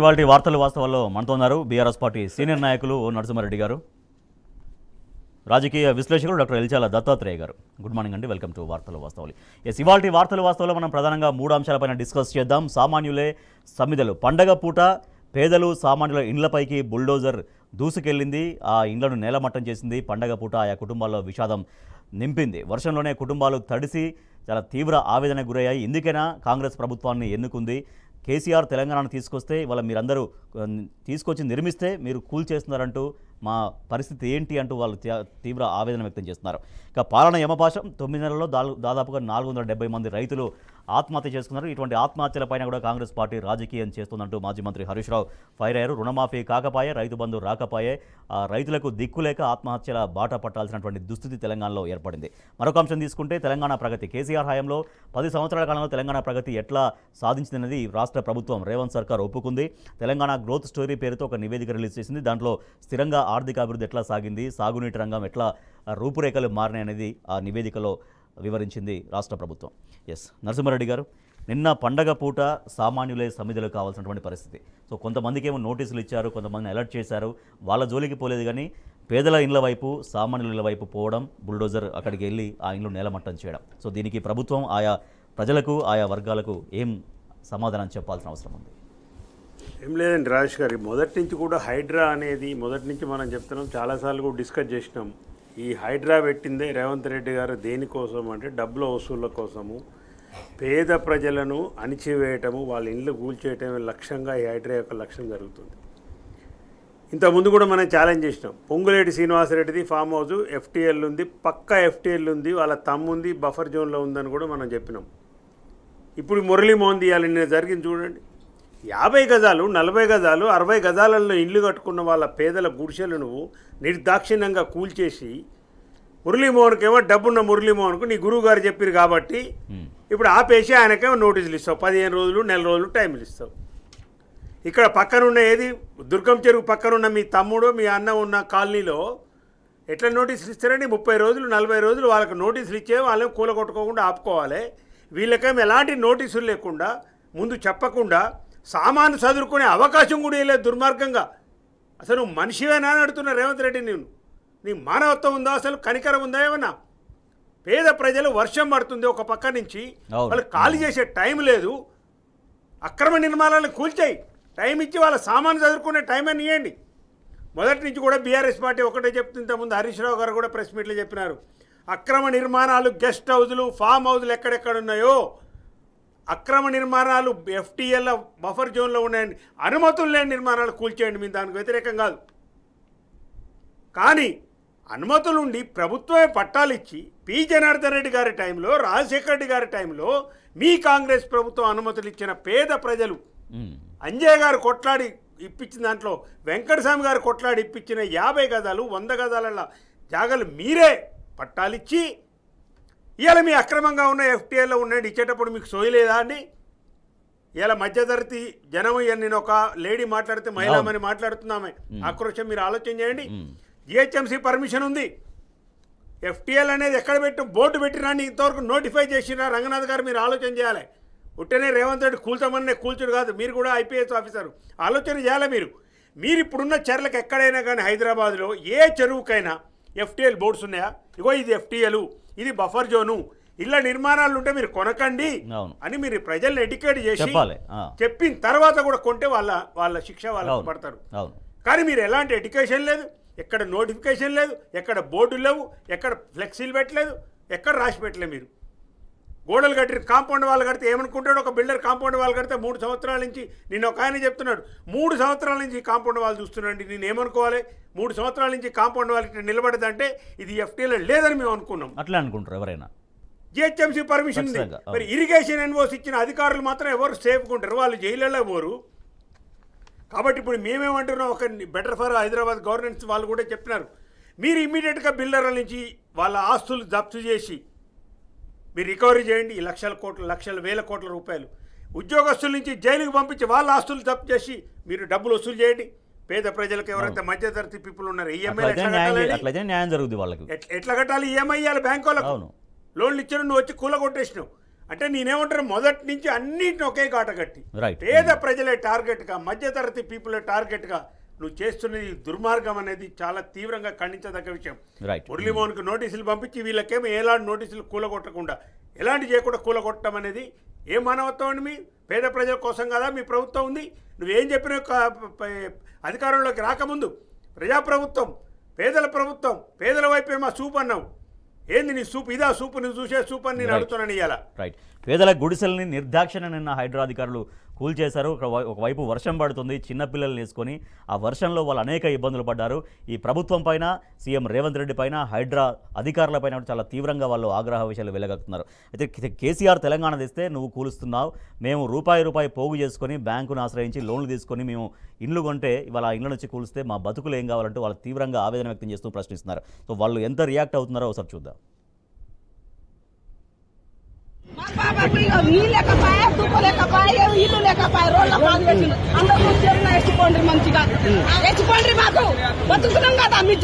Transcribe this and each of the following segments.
ఇవాల్టి వార్తలు వాస్తవాల్లో మనతో ఉన్నారు బీఆర్ఎస్ పార్టీ సీనియర్ నాయకులు నరసింహారెడ్డి గారు, రాజకీయ విశ్లేషకులు డాక్టర్ ఎల్చాల దత్తాత్రేయ గారు. గుడ్ మార్నింగ్ అండి, వెల్కమ్ టు వార్తలు వాస్తవాలు. ఇవాల్టి వార్తలు వాస్తవాల్లో మనం ప్రధానంగా 3 అంశాలపైన డిస్కస్ చేద్దాం. సామాన్యులే సమ్మిదలు, పండగ పూట పేదలు సామాన్యుల ఇండ్లపైకి బుల్డోజర్ దూసుకెళ్లింది, ఆ ఇండ్లను నేలమట్టం చేసింది. పండగ పూట ఆయా కుటుంబాల్లో విషాదం నింపింది. వర్షంలోనే కుటుంబాలు తడిసి చాలా తీవ్ర ఆవేదనకు గురయ్యాయి. ఇందుకైనా కాంగ్రెస్ ప్రభుత్వాన్ని ఎన్నుకుంది. కేసీఆర్ తెలంగాణను తీసుకొస్తే ఇవాళ మీరందరూ తీసుకొచ్చి నిర్మిస్తే మీరు కూల్ చేస్తున్నారంటూ మా పరిస్థితి ఏంటి అంటూ వాళ్ళు తీవ్ర ఆవేదన వ్యక్తం చేస్తున్నారు. ఇక పాలన యమపాశం, 9 నెలల్లో దాదాపుగా 470 మంది రైతులు ఆత్మహత్య చేసుకున్నారు. ఇటువంటి ఆత్మహత్యలపైన కూడా కాంగ్రెస్ పార్టీ రాజకీయం చేస్తుందంటూ మాజీ మంత్రి హరీష్ రావు ఫైర్ అయ్యారు. రుణమాఫీ కాకపాయే, రైతు బంధు రాకపాయే, రైతులకు దిక్కులేక ఆత్మహత్యల బాట పట్టాల్సినటువంటి దుస్థితి తెలంగాణలో ఏర్పడింది. మరొక అంశం తీసుకుంటే తెలంగాణ ప్రగతి. కేసీఆర్ హయాంలో 10 సంవత్సరాల కాలంలో తెలంగాణ ప్రగతి ఎట్లా సాధించిందనేది రాష్ట్ర ప్రభుత్వం రేవంత్ సర్కార్ ఒప్పుకుంది. తెలంగాణ గ్రోత్ స్టోరీ పేరుతో ఒక నివేదిక రిలీజ్ చేసింది. దాంట్లో స్థిరంగా ఆర్థిక అభివృద్ధి ఎట్లా సాగింది, సాగునీటి రంగం ఎట్లా రూపురేఖలు మారినాయి అనేది ఆ నివేదికలో వివరించింది రాష్ట్ర ప్రభుత్వం. నరసింహారెడ్డి గారు, నిన్న పండగ పూట సామాన్యులే సమిధులు కావాల్సినటువంటి పరిస్థితి. సో కొంతమందికి ఏమో నోటీసులు ఇచ్చారు, కొంతమందిని అలర్ట్ చేశారు, వాళ్ళ జోలికి పోలేదు. కానీ పేదల ఇండ్ల వైపు, సామాన్యుల ఇళ్ల వైపు పోవడం, బుల్డోజర్ అక్కడికి వెళ్ళి ఆ ఇండ్లు నేలమట్టం చేయడం. సో దీనికి ప్రభుత్వం ఆయా ప్రజలకు, ఆయా వర్గాలకు ఏం సమాధానం చెప్పాల్సిన అవసరం ఉంది? ఏం లేదండి రాజేష్ గారి, మొదటి నుంచి కూడా హైడ్రా అనేది మొదటి నుంచి మనం చెప్తున్నాం, చాలాసార్లు కూడా డిస్కస్ చేసినాం. ఈ హైడ్రా పెట్టిందే రేవంత్ రెడ్డి గారు దేనికోసం అంటే డబ్బుల వసూళ్ళ కోసము, పేద ప్రజలను అణిచివేయటము, వాళ్ళ ఇళ్ళు కూల్చేయటమే లక్ష్యంగా ఈ హైడ్రా యొక్క లక్ష్యం జరుగుతుంది. ఇంతకుముందు కూడా మనం ఛాలెంజ్ చేసినాం. పొంగులేటి శ్రీనివాసరెడ్డిది ఫామ్ హౌస్ ఎఫ్టీఎల్ ఉంది, పక్కా ఎఫ్టీఎల్ ఉంది, వాళ్ళ తమ్ముంది బఫర్ జోన్లో ఉందని కూడా మనం చెప్పినాం. ఇప్పుడు మురళీమోహన్ తీయాలి, నిన్న జరిగింది చూడండి. 50 గజాలు, 40 గజాలు, 60 గజాలలో ఇల్లు కట్టుకున్న వాళ్ళ పేదల గుడిసెలు నువ్వు నిర్దాక్షిణ్యంగా కూల్చేసి, మురళీమోహన్కేమో డబ్బున్న మురళీమోహన్కు నీ గురువు గారు చెప్పారు కాబట్టి ఇప్పుడు ఆపేసి ఆయనకేమో నోటీసులు ఇస్తావు, 15 రోజులు, నెల రోజులు టైంలు ఇస్తావు. ఇక్కడ పక్కనున్న ఏది దుర్గం చెరువు పక్కనున్న మీ తమ్ముడు, మీ అన్న ఉన్న కాలనీలో ఎట్లా నోటీసులు ఇస్తారండి? 30 రోజులు, 40 రోజులు వాళ్ళకి నోటీసులు ఇచ్చే వాళ్ళని కూలగొట్టుకోకుండా ఆపుకోవాలి. వీళ్ళకేమో ఎలాంటి నోటీసులు లేకుండా, ముందు చెప్పకుండా సామాను చదువుకునే అవకాశం కూడా లేదు దుర్మార్గంగా. అసలు నువ్వు మనిషివేనా అని అడుగుతున్నా రేవంత్ రెడ్డి. నీ మానవత్వం ఉందా? అసలు కనికరం ఉందా ఏమన్నా? పేద ప్రజలు, వర్షం పడుతుంది ఒక పక్క నుంచి, వాళ్ళు ఖాళీ చేసే టైం లేదు. అక్రమ నిర్మాణాలను కూల్చాయి, టైం ఇచ్చి వాళ్ళ సామాను చదువుకునే టైం అని ఇవ్వండి. మొదటి నుంచి కూడా బీఆర్ఎస్ పార్టీ ఒకటే చెప్తుంది. ఇంతకుముందు హరీష్ రావు గారు కూడా ప్రెస్ మీట్లో చెప్పినారు, అక్రమ నిర్మాణాలు, గెస్ట్ హౌజులు, ఫామ్ హౌజులు ఎక్కడెక్కడున్నాయో అక్రమ నిర్మాణాలు ఎఫ్టీఎల్ బఫర్ జోన్లో ఉన్నాయండి, అనుమతులు లేని నిర్మాణాలు కూల్చేయండి. మేము దానికి వ్యతిరేకం కాదు. కానీ అనుమతులుండి ప్రభుత్వమే పట్టాలు ఇచ్చి పి జనార్దన్ రెడ్డి గారి టైంలో, రాజశేఖర రెడ్డి గారి టైంలో మీ కాంగ్రెస్ ప్రభుత్వం అనుమతులు ఇచ్చిన పేద ప్రజలు, అంజయ్య గారు కొట్లాడి ఇప్పించిన దాంట్లో, వెంకటస్వామి గారు కొట్లాడి ఇప్పించిన 50 గజాలు, 100 గజాల జాగాలు మీరే పట్టాలిచ్చి ఇవాళ మీ అక్రమంగా ఉన్న ఎఫ్టీఎల్లో ఉన్నాయండి. ఇచ్చేటప్పుడు మీకు సోయలేదా అండి? ఇవాళ మధ్యతరగతి జనం, నేను ఒక లేడీ మాట్లాడితే మహిళామని మాట్లాడుతున్నామే, ఆక్రోశం మీరు ఆలోచన చేయండి. జిహెచ్ఎంసీ పర్మిషన్ ఉంది, ఎఫ్టీఎల్ అనేది ఎక్కడ పెట్టి బోర్డు పెట్టినా ఇంతవరకు నోటిఫై చేసినా రంగనాథ్ గారు మీరు ఆలోచన చేయాలి. ఉట్టనే రేవంత్ రెడ్డి కూల్తామనే కూల్చుడు కాదు, మీరు కూడా ఐపీఎస్ ఆఫీసర్ ఆలోచన చేయాలి. మీరు ఇప్పుడున్న చర్యలకు ఎక్కడైనా కానీ హైదరాబాద్లో ఏ చెరువుకైనా ఎఫ్టీఎల్ బోర్డ్స్ ఉన్నాయా? ఇగో ఇది ఎఫ్టీఎల్, ఇది బఫర్ జోను, ఇళ్ళ నిర్మాణాలు ఉంటే మీరు కొనకండి అని మీరు ప్రజల్ని ఎడ్యుకేట్ చేసి చెప్పిన తర్వాత కూడా కొంటే వాళ్ళ శిక్ష వాళ్ళకి పడతారు. కానీ మీరు ఎలాంటి ఎడ్యుకేషన్ లేదు, ఎక్కడ నోటిఫికేషన్ లేదు, ఎక్కడ బోర్డులు లేవు, ఎక్కడ ఫ్లెక్సీలు పెట్టలేదు, ఎక్కడ రాసి పెట్టలేదు. మీరు గోడలు కట్టి కాంపౌండ్ వాళ్ళు కడితే ఏమనుకుంటాడు ఒక బిల్డర్? కాంపౌండ్ వాళ్ళు కడితే 3 సంవత్సరాల నుంచి, నేను ఒక ఆయన చెప్తున్నాడు, 3 సంవత్సరాల నుంచి కాంపౌండ్ వాళ్ళు చూస్తున్నాండి. నేను ఏమనుకోవాలి? 3 సంవత్సరాల నుంచి కాంపౌండ్ వాళ్ళకి నిలబడదంటే ఇది ఎఫ్టీఎల్ లేదని మేము అనుకున్నాం. అట్లా అనుకుంటారు ఎవరైనా. జిహెచ్ఎంసీ పర్మిషన్ ఉంది, మరి ఇరిగేషన్ ఎన్ఓసి ఇచ్చిన అధికారులు మాత్రం ఎవరు సేఫ్గా ఉంటారు? వాళ్ళు జైల్లో పోరు. కాబట్టి ఇప్పుడు మేమేమంటున్నాం, ఒక బెటర్ ఫర్ హైదరాబాద్ గవర్నెన్స్ వాళ్ళు కూడా చెప్పినారు, మీరు ఇమ్మీడియట్గా బిల్డర్ల నుంచి వాళ్ళ ఆస్తులు జప్తు చేసి మీరు రికవరీ చేయండి. లక్షల వేల కోట్ల రూపాయలు ఉద్యోగస్తుల నుంచి జైలుకు పంపించి వాళ్ళ ఆస్తులు జప్తు చేసి మీరు డబ్బులు వసూలు చేయండి. పేద ప్రజలకు ఎవరైతే మధ్యతరగతి పీపుల్ ఉన్నారో ఈఎంఐ ఎట్లా కట్టాలి? ఈఎంఐ ఇవ్వాలి బ్యాంకు వాళ్ళకు. లోన్లు ఇచ్చిన నువ్వు వచ్చి కూలగొట్టేసినావు. అంటే నేనేమంటాను, మొదటి నుంచి అన్నిటిని ఒకే కాట కట్టి రైట్ పేద ప్రజలే టార్గెట్గా, మధ్యతరగతి పీపులే టార్గెట్గా నువ్వు చేస్తున్న ఈ దుర్మార్గం అనేది చాలా తీవ్రంగా ఖండించదగ్గ విషయం. రైట్ మురళీమోహన్కి నోటీసులు పంపించి వీళ్ళకేమో ఎలాంటి నోటీసులు కూలగొట్టకుండా, ఎలాంటి చేయకుండా కూలగొట్టడం అనేది ఏ మానవత్వం అండి? మీ పేద ప్రజల కోసం కదా మీ ప్రభుత్వం ఉంది. నువ్వేం చెప్పిన అధికారంలోకి రాకముందు ప్రజాప్రభుత్వం, పేదల ప్రభుత్వం, పేదల వైపే మా సూప్ అన్నావు. ఏంది నీ సూప్? ఇదా సూపు? నువ్వు చూసే సూప్ అని నేను అడుగుతున్నాను ఇవాళ. రైట్ పేదల గుడిసెల్ని నిర్దాక్షిణ్యం నిన్న హైడ్రా అధికారులు కూల్చేశారు. ఒకవైపు వర్షం పడుతుంది, చిన్నపిల్లల్ని వేసుకొని ఆ వర్షంలో వాళ్ళు అనేక ఇబ్బందులు పడ్డారు. ఈ ప్రభుత్వం పైన, సీఎం రేవంత్ రెడ్డి పైన, హైడ్రా అధికారులపైన చాలా తీవ్రంగా వాళ్ళు ఆగ్రహ విషయాలు వెలగక్కుతున్నారు. అయితే కేసీఆర్ తెలంగాణ తెస్తే నువ్వు కూలుస్తున్నావు, మేము రూపాయి పోగు చేసుకొని బ్యాంకును ఆశ్రయించి లోన్లు తీసుకొని మేము ఇండ్లు కొంటే ఇవాళ ఆ ఇండ్ల నుంచి కూలిస్తే మా బతుకులు ఏం కావాలంటూ వాళ్ళు తీవ్రంగా ఆవేదన వ్యక్తం చేస్తూ ప్రశ్నిస్తున్నారు. సో వాళ్ళు ఎంత రియాక్ట్ అవుతున్నారో ఒకసారి చూద్దాం. నీళ్ళు లేకపోయా, దుప్ప లేకపోయా, ఇల్లు లేకపోయా, రోడ్ల పాలు పెట్టిండు. అందరూ చెరువులో ఎచ్చుకోండి, మంచిగా ఎచ్చుకోండి. మాకు బతుకుతున్నాం కదా, మీ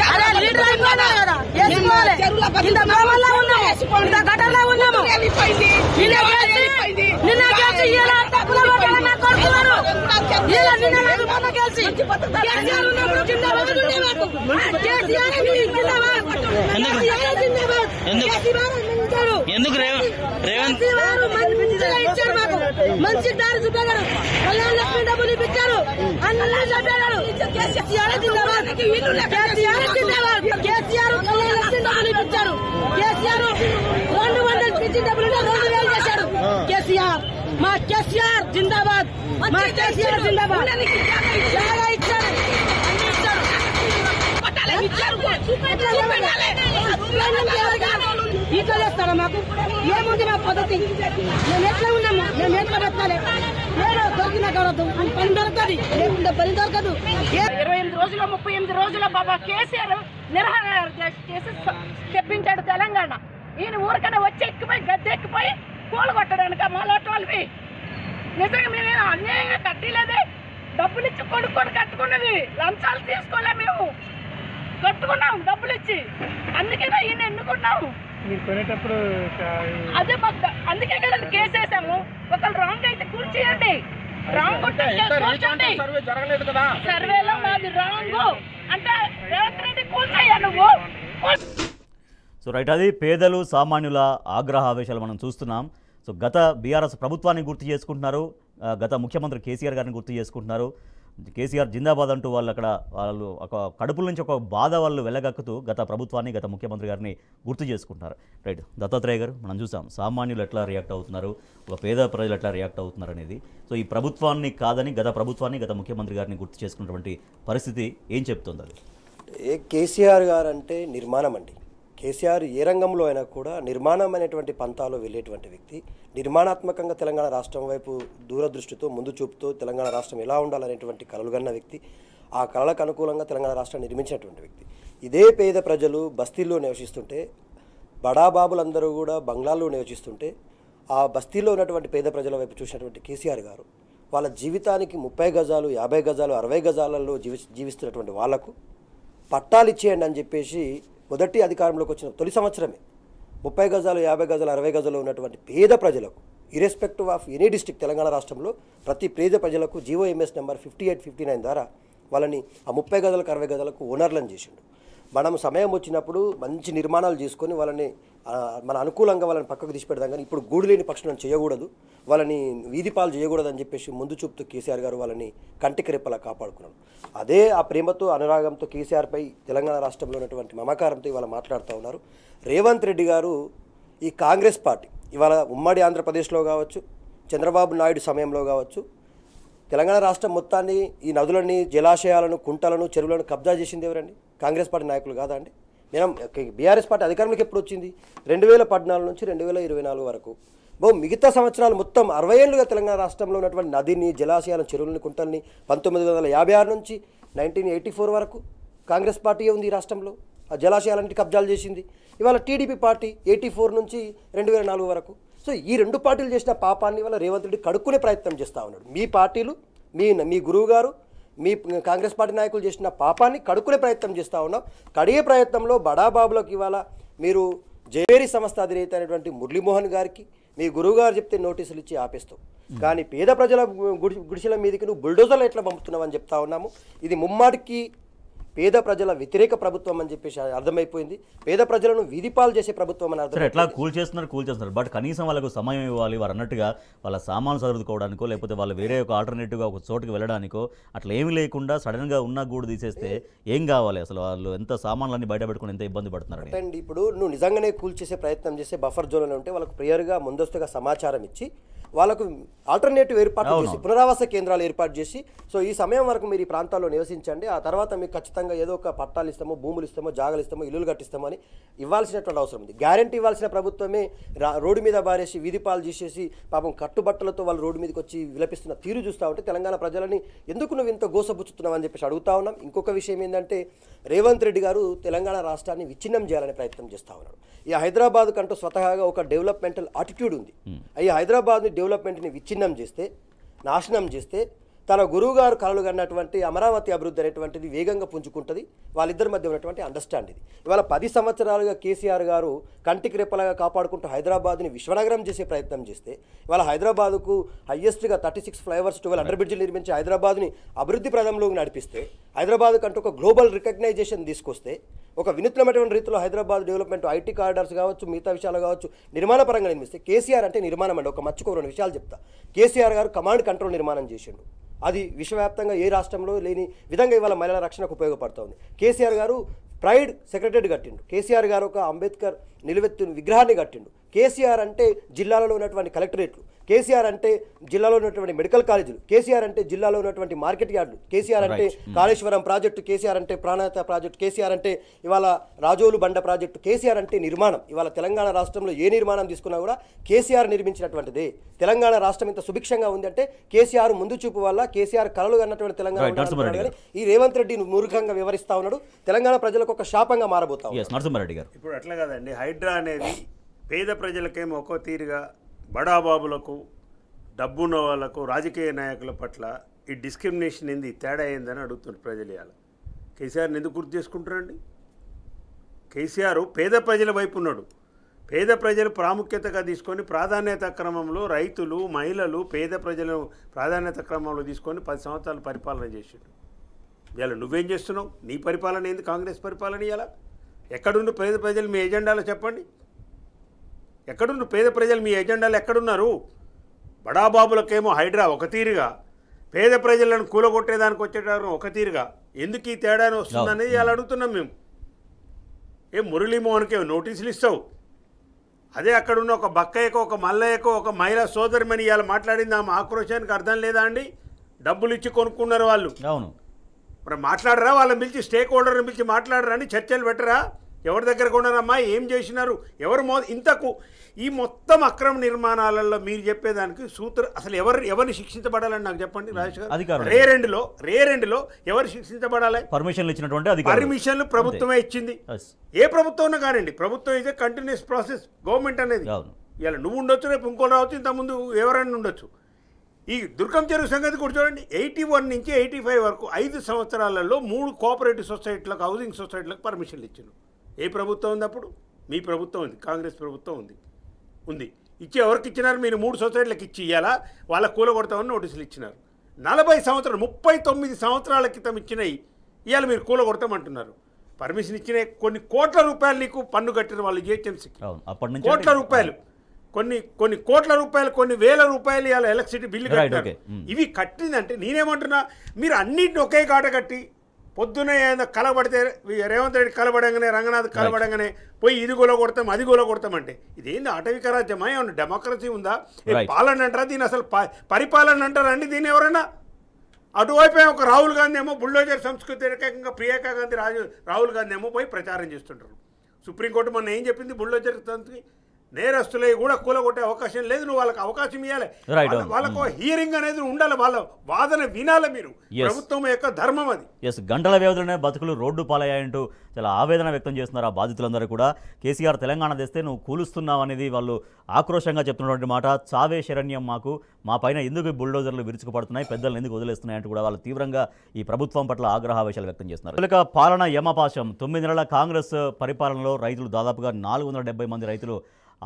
ఎందుకు రేవంత్ ఇచ్చారు మాకు మంచి దారి చూపారు, కళ్యాణ డబ్బులు ఇప్పించారు, అన్న చెప్పారు. కేసీఆర్ కళ్యాణ డబ్బులు ఇప్పించారు. కేసీఆర్ 200 పిచ్చి డబ్బులు 2000 చేశాడు. కేసీఆర్, మా కేసీఆర్ జిందాబాద్, మా కేసీఆర్ జిందాబాద్. ఇచ్చారు ఇట్లా చేస్తారా? మాకు ఏముంది మా పద్ధతి? మేము ఎట్లా ఉన్నాము? మేము ఎట్లా పెట్టాలి? నేను దొరికిన కావద్దు, పని దొరకదు, లేకుంటే పని దొరకదు. 28 రోజులు 38 రోజుల బాబా కేసీఆర్ నిరాహార చేసి తెప్పించాడు తెలంగాణ. ఈయన ఊరికన్నా వచ్చి ఎక్కిపోయి గద్దె ఎక్కిపోయి కూల కొట్టడానికి మాలాంటి వాళ్ళవి. నిజంగా మేము అన్యాయంగా కట్టలేదే, డబ్బులు ఇచ్చి కొనుక్కొని కట్టుకున్నది, లంచాలు తీసుకోలే, మేము కట్టుకున్నాం డబ్బులు ఇచ్చి. అందుకేనా ఈయన ఎన్నుకున్నాము. అదే మాకు అందుకే కదండి కేసు వేసాము. ఒకళ్ళు రాంగ్ అయితే కూర్చేయండి, రాంగ్ కూర్చోండి. సర్వేలో మాది రాంగ్ అంటే రేవంత్ రెడ్డి కూర్చోయ్యా నువ్వు. సో రైట్, అది పేదలు సామాన్యుల ఆగ్రహ ఆవేశాలు మనం చూస్తున్నాం. సో గత బీఆర్ఎస్ ప్రభుత్వాన్ని గుర్తు చేసుకుంటున్నారు, గత ముఖ్యమంత్రి కేసీఆర్ గారిని గుర్తు చేసుకుంటున్నారు. కేసీఆర్ జిందాబాద్ అంటూ వాళ్ళు ఒక కడుపుల నుంచి ఒక బాధ వాళ్ళు వెళ్ళగక్కుతూ గత ప్రభుత్వాన్ని, గత ముఖ్యమంత్రి గారిని గుర్తు చేసుకుంటున్నారు. రైట్, దత్తాత్రేయ గారు, మనం చూసాం సామాన్యులు ఎట్లా రియాక్ట్ అవుతున్నారు, ఒక పేద ప్రజలు ఎట్లా రియాక్ట్ అవుతున్నారు అనేది. సో ఈ ప్రభుత్వాన్ని కాదని గత ప్రభుత్వాన్ని, గత ముఖ్యమంత్రి గారిని గుర్తు చేసుకున్నటువంటి పరిస్థితి ఏం చెప్తుంది? అది కేసీఆర్ గారు అంటే నిర్మాణం అండి. కేసీఆర్ ఏ రంగంలో అయినా కూడా నిర్మాణం అనేటువంటి పంతాలో వెళ్ళేటువంటి వ్యక్తి. నిర్మాణాత్మకంగా తెలంగాణ రాష్ట్రం వైపు దూరదృష్టితో, ముందు చూపుతో తెలంగాణ రాష్ట్రం ఎలా ఉండాలనేటువంటి కలలుగన్న వ్యక్తి. ఆ కళలకు అనుకూలంగా తెలంగాణ రాష్ట్రాన్ని నిర్మించినటువంటి వ్యక్తి. ఇదే పేద ప్రజలు బస్తీల్లో నివసిస్తుంటే, బడాబాబులందరూ కూడా బంగ్లాల్లో నివసిస్తుంటే, ఆ బస్తీల్లో ఉన్నటువంటి పేద ప్రజల వైపు చూసినటువంటి కేసీఆర్ గారు వాళ్ళ జీవితానికి 30 గజాలు, 50 గజాలు, 60 గజాలలో జీవిస్తున్నటువంటి వాళ్లకు పట్టాలు ఇచ్చేయండి అని చెప్పేసి మొదటి అధికారంలోకి వచ్చిన తొలి సంవత్సరమే 30 గజాలు, 50 గజాలు, 60 గజాలు ఉన్నటువంటి పేద ప్రజలకు, irrespective of any district Telangana రాష్ట్రంలో ప్రతి పేద ప్రజలకు GOMS నెంబర్ 5859 ద్వారా వాళ్ళని ఆ 30 గజాలకు 60 గజాలకు ఓనర్లను చేసిండు. మనం సమయం వచ్చినప్పుడు మంచి నిర్మాణాలు చేసుకొని వాళ్ళని మన అనుకూలంగా వాళ్ళని పక్కకు తీసిపెడదాం, కానీ ఇప్పుడు గూడు లేని పక్షులను చేయకూడదు, వాళ్ళని వీధి పాలు చేయకూడదు అని చెప్పేసి ముందు చూపుతూ కేసీఆర్ గారు వాళ్ళని కంటికి రెప్పలా కాపాడుకున్నాడు. అదే ఆ ప్రేమతో, అనురాగంతో కేసీఆర్పై తెలంగాణ రాష్ట్రంలో ఉన్నటువంటి మమకారంతో ఇవాళ మాట్లాడుతూ ఉన్నారు. రేవంత్ రెడ్డి గారు ఈ కాంగ్రెస్ పార్టీ ఇవాళ ఉమ్మడి ఆంధ్రప్రదేశ్లో కావచ్చు, చంద్రబాబు నాయుడు సమయంలో కావచ్చు, తెలంగాణ రాష్ట్రం మొత్తాన్ని, ఈ నదులని, జలాశయాలను, కుంటలను, చెరువులను కబ్జా చేసింది ఎవరండి? కాంగ్రెస్ పార్టీ నాయకులు కాదా అండి? నేను బీఆర్ఎస్ పార్టీ అధికారంలోకి ఎప్పుడు వచ్చింది? 2014 నుంచి 2024 వరకు. మిగతా సంవత్సరాలు మొత్తం 60 ఏళ్ళుగా తెలంగాణ రాష్ట్రంలో ఉన్నటువంటి నదిని, జలాశయాలను, చెరువులని, కుంటల్ని 1956 నుంచి 1984 వరకు కాంగ్రెస్ పార్టీ ఉంది ఈ రాష్ట్రంలో. ఆ జలాశయాలంటి కబ్జాలు చేసింది. ఇవాళ టీడీపీ పార్టీ 84 నుంచి 2004 వరకు. సో ఈ రెండు పార్టీలు చేసిన పాపాన్ని వల్ల రేవంత్ రెడ్డి కడుక్కునే ప్రయత్నం చేస్తూ ఉన్నాడు. మీ పార్టీలు, మీ గురువు గారు, మీ కాంగ్రెస్ పార్టీ నాయకులు చేసిన పాపాన్ని కడుక్కునే ప్రయత్నం చేస్తూ ఉన్నాం. కడిగే ప్రయత్నంలో బడాబాబులకు ఇవాళ మీరు జేవేరీ సంస్థ అధినేత అయినటువంటి మురళీమోహన్ గారికి, మీ గురువుగారు చెప్తే నోటీసులు ఇచ్చి ఆపేస్తావు, కానీ పేద ప్రజల గుడిసెల మీదకి నువ్వు బుల్డోజర్లు ఎట్లా పంపుతున్నావు అని చెప్తా ఉన్నాము. ఇది ముమ్మాటికి పేద ప్రజల వ్యతిరేక ప్రభుత్వం అని చెప్పేసి అర్థమైపోయింది. పేద ప్రజలను వీధిపాలు చేసే ప్రభుత్వం అని సరే, ఎట్లా కూల్ చేస్తున్నారు, బట్ కనీసం వాళ్ళకు సమయం ఇవ్వాలి. వారు అన్నట్టుగా వాళ్ళ సామాను సర్దుకోవడానికో లేకపోతే వాళ్ళు వేరే ఒక ఆల్టర్నేటివ్గా ఒక చోటుకి వెళ్ళడానికో అట్లా ఏమీ లేకుండా సడన్గా ఉన్న గూడు తీసేస్తే ఏం కావాలి? అసలు వాళ్ళు ఎంత సామాన్లన్నీ బయట పెట్టుకుని ఎంత ఇబ్బంది పడుతున్నారు అండి. ఇప్పుడు నువ్వు నిజంగానే కూల్ చేసే ప్రయత్నం చేసే బఫర్ జోన్లో ఉంటే వాళ్ళకు ప్రియర్గా ముందస్తుగా సమాచారం ఇచ్చి వాళ్ళకు ఆల్టర్నేటివ్ ఏర్పాటు చేసి పునరావాస కేంద్రాలు ఏర్పాటు చేసి సో ఈ సమయం వరకు మీరు ఈ ప్రాంతాల్లో నివసించండి, ఆ తర్వాత మీకు ఖచ్చితంగా ఏదో ఒక పట్టాలు ఇస్తామో, భూములు ఇస్తామో, జాగాలు ఇస్తామో, ఇల్లులు కట్టిస్తామో అని ఇవ్వాల్సినటువంటి అవసరం ఉంది. గ్యారంటీ ఇవ్వాల్సిన ప్రభుత్వమే రోడ్డు మీద బారేసి వీధిపాలు చేసేసి పాపం కట్టుబట్టలతో వాళ్ళు రోడ్డు మీదకి వచ్చి విలపిస్తున్న తీరు చూస్తూ ఉంటే తెలంగాణ ప్రజలని ఎందుకు నువ్వు ఇంత గోసపుచ్చుతున్నావు అని చెప్పేసి అడుగుతా ఉన్నాం. ఇంకొక విషయం ఏంటంటే రేవంత్ రెడ్డి గారు తెలంగాణ రాష్ట్రాన్ని విచ్ఛిన్నం చేయాలనే ప్రయత్నం చేస్తూ ఉన్నాడు. ఈ హైదరాబాద్ కంటూ స్వతహాగా ఒక డెవలప్మెంటల్ ఆటిట్యూడ్ ఉంది. ఈ హైదరాబాద్ని డెవలప్మెంట్ని విచ్ఛిన్నం చేస్తే, నాశనం చేస్తే తన గురువుగారు కలలు కన్నటువంటి అమరావతి అభివృద్ధి అనేటువంటిది వేగంగా పుంజుకుంటుంది. వాళ్ళిద్దరి మధ్య ఉన్నటువంటి అండర్స్టాండ్ ఇది. ఇవాళ 10 సంవత్సరాలుగా కేసీఆర్ గారు కంటికి రెప్పలాగా కాపాడుకుంటూ హైదరాబాద్ని విశ్వనగరం చేసే ప్రయత్నం చేస్తే ఇవాళ హైదరాబాద్కు హయ్యెస్ట్గా 36 ఫ్లైఓవర్స్ 12 అండర్ బ్రిడ్జ్లు నిర్మించి హైదరాబాద్ని అభివృద్ధి ప్రదంలోకి నడిపిస్తే, హైదరాబాద్ కంటూ ఒక గ్లోబల్ రికగ్నైజేషన్ తీసుకొస్తే, ఒక వినూత్నమైనటువంటి రీతిలో హైదరాబాద్ డెవలప్మెంట్ ఐటీ కారిడార్స్ కావచ్చు, మిగతా విషయాలు కావచ్చు నిర్మాణ పరంగా నిర్మిస్తే, కేసీఆర్ అంటే నిర్మాణం అండి. ఒక మర్చిపోని విషయాలు చెప్తా. కేసీఆర్ గారు కమాండ్ కంట్రోల్ నిర్మాణం చేసిండు. అది విశ్వవ్యాప్తంగా ఏ రాష్ట్రంలో లేని విధంగా ఇవాళ మహిళల రక్షణకు ఉపయోగపడుతుంది. కేసీఆర్ గారు ప్రైడ్ సెక్రటరీ కట్టిండు. కేసీఆర్ గారు ఒక అంబేద్కర్ నిలువెత్తు విగ్రహాన్ని కట్టిండు. కేసీఆర్ అంటే జిల్లాలో ఉన్నటువంటి కలెక్టరేట్లు, కేసీఆర్ అంటే జిల్లాలో ఉన్నటువంటి మెడికల్ కాలేజీలు, కేసీఆర్ అంటే జిల్లాలో ఉన్నటువంటి మార్కెట్ యార్డులు, కేసీఆర్ అంటే కాళేశ్వరం ప్రాజెక్టు, కేసీఆర్ అంటే ప్రాణాయత ప్రాజెక్టు, కేసీఆర్ అంటే ఇవాళ రాజోలు బండ ప్రాజెక్టు, కేసీఆర్ అంటే నిర్మాణం. ఇవాళ తెలంగాణ రాష్ట్రంలో ఏ నిర్మాణం తీసుకున్నా కూడా కేసీఆర్ నిర్మించినటువంటిదే. తెలంగాణ రాష్ట్రం ఇంత సుభిక్షంగా ఉంది అంటే కేసీఆర్ ముందు చూపు వల్ల, కేసీఆర్ కలలు అన్నటువంటి తెలంగాణ ఈ రేవంత్ రెడ్డి మూర్ఖంగా వివరిస్తా ఉన్నాడు. తెలంగాణ ప్రజలకు ఒక శాపంగా మారబోతా నరసింహారెడ్డి గారు. ఇప్పుడు అట్లా కదండి, హైడ్రా అనేది పేద ప్రజలకేమో ఒక్కో తీరుగా, బడాబాబులకు, డబ్బున్న వాళ్ళకు, రాజకీయ నాయకుల పట్ల ఈ డిస్క్రిమినేషన్ ఏంది, తేడా ఏందని అడుగుతున్నారు ప్రజలు. ఇవాళ కేసీఆర్ని ఎందుకు గుర్తు చేసుకుంటారండి? కేసీఆర్ పేద ప్రజల వైపు ఉన్నాడు. పేద ప్రజలు ప్రాముఖ్యతగా తీసుకొని ప్రాధాన్యత క్రమంలో రైతులు, మహిళలు, పేద ప్రజలను ప్రాధాన్యత క్రమంలో తీసుకొని 10 సంవత్సరాలు పరిపాలన చేసాడు. ఇవాళ నువ్వేం చేస్తున్నావు? నీ పరిపాలన ఏంది? కాంగ్రెస్ పరిపాలన. ఇవాళ ఎక్కడున్న పేద ప్రజలు మీ ఎజెండాలో చెప్పండి. ఎక్కడున్న పేద ప్రజలు మీ ఎజెండాలు ఎక్కడున్నారు? బడాబాబులకేమో హైడ్రా ఒక తీరుగా, పేద ప్రజలను కూలగొట్టేదానికి వచ్చేటప్పుడు ఒక తీరుగా, ఎందుకు ఈ తేడాని వస్తుందనేది ఇలా అడుగుతున్నాం మేము. మురళీమోహన్కి నోటీసులు ఇస్తావు, అదే అక్కడున్న ఒక బక్కయ్యకో, ఒక మల్లయ్యకో, ఒక మహిళా సోదరిమని ఇవాళ మాట్లాడింది, ఆమె ఆక్రోశానికి అర్థం లేదా అండి? డబ్బులు ఇచ్చి కొనుక్కున్నారు వాళ్ళు. అవును, మరి మాట్లాడరా? వాళ్ళని పిలిచి స్టేక్ హోల్డర్ని పిలిచి మాట్లాడరా అని చర్చలు పెట్టరా? ఎవరి దగ్గర కొన్నారమ్మా, ఏం చేసినారు, ఎవరు ఇంతకు ఈ మొత్తం అక్రమ నిర్మాణాలలో మీరు చెప్పేదానికి అసలు ఎవరిని శిక్షించబడాలని నాకు చెప్పండి రాజేష్ గారు. రేరెండులో ఎవరు శిక్షించబడాలి? పర్మిషన్లు ఇచ్చినటువంటి పర్మిషన్లు ప్రభుత్వమే ఇచ్చింది. ఏ ప్రభుత్వం ఉన్నా కానివ్వండి, ప్రభుత్వం ఇదే కంటిన్యూస్ ప్రాసెస్. గవర్నమెంట్ అనేది ఇలా నువ్వు ఉండొచ్చు, రేపు ఇంకో రావచ్చు, ఇంతకుముందు ఎవరైనా ఉండొచ్చు. ఈ దుర్గం చెరువు సంగతి కూడా చూడండి. 81 నుంచి 85 వరకు 5 సంవత్సరాలలో 3 కోఆపరేటివ్ సొసైటీలకు, హౌసింగ్ సొసైటీలకు పర్మిషన్లు ఇచ్చారు. ఏ ప్రభుత్వం ఉంది అప్పుడు? మీ ప్రభుత్వం ఉంది, కాంగ్రెస్ ప్రభుత్వం ఉంది. ఇచ్చి ఎవరికి ఇచ్చినారు? మీరు 3 సొసైటీలకు ఇచ్చి ఇవ్వాలా, వాళ్ళ కూలగొడతామని నోటీసులు ఇచ్చినారు. 40 సంవత్సరాలు, 39 సంవత్సరాల క్రితం ఇచ్చినాయి, ఇవాళ మీరు కూలగొడతామంటున్నారు. పర్మిషన్ ఇచ్చిన కొన్ని కోట్ల రూపాయలు నీకు పన్ను కట్టిన వాళ్ళు జిహెచ్ఎంసీకి, కోట్ల రూపాయలు, కొన్ని కోట్ల రూపాయలు, కొన్ని వేల రూపాయలు ఇవాళ ఎలక్ట్రిసిటీ బిల్లు కట్టారు. ఇవి కట్టిందంటే నేనేమంటున్నా, మీరు అన్నింటిని ఒకే కాట కట్టి పొద్దునే కలబడితే రేవంత్ రెడ్డి కలబడంగానే, రంగనాథ్ కలబడంగానే పోయి ఇది గోల కొడతాం, అది గోల కొడతామంటే ఇదేంది ఆటవిక రాజ్యమా? ఏమన్నా డెమోక్రసీ ఉందా? పాలన అంటారా దీని? అసలు పరిపాలన అంటారా అండి దీన్ని ఎవరైనా? అటువైపు ఒక రాహుల్ గాంధీ ఏమో బుల్డోజర్ సంస్కృతి వ్యతిరేకంగా ప్రియాంక గాంధీ రాహుల్ గాంధీ ఏమో పోయి ప్రచారం చేస్తుంటారు. సుప్రీంకోర్టు మొన్న ఏం చెప్పింది? బుల్డోజర్ సంస్కృతి నేరస్తులే కూడా కూలగొట్టే అవకాశం లేదు, నువ్వు వాళ్ళకి అవకాశం ఇవ్వాలి, వాళ్ళకు హియరింగ్ అనేది ఉండాలి, వాళ్ళ వాదన వినాలి మీరు. ప్రభుత్వం యొక్క ధర్మం అది. గంటల వ్యవధిలోనే బతుకులు రోడ్డు పాలయ్యాయంటూ చాలా ఆవేదన వ్యక్తం చేస్తున్నారు ఆ బాధితులందరూ కూడా. కేసీఆర్ తెలంగాణ తెస్తే నువ్వు కూలుస్తున్నావు అనేది వాళ్ళు ఆక్రోషంగా చెప్తున్నటువంటి మాట. చావే శరణ్యం మాకు, మా పైన ఎందుకు బుల్డోజర్లు విరుచుకుపడుతున్నాయి, పెద్దలు ఎందుకు వదిలేస్తున్నాయి అంటూ కూడా వాళ్ళు తీవ్రంగా ఈ ప్రభుత్వం పట్ల ఆగ్రహావేశాలు వ్యక్తం చేస్తున్నారు. ఇక పాలన యమపాశం. 9 నెలల కాంగ్రెస్ పరిపాలనలో రైతులు దాదాపుగా 470 మంది రైతులు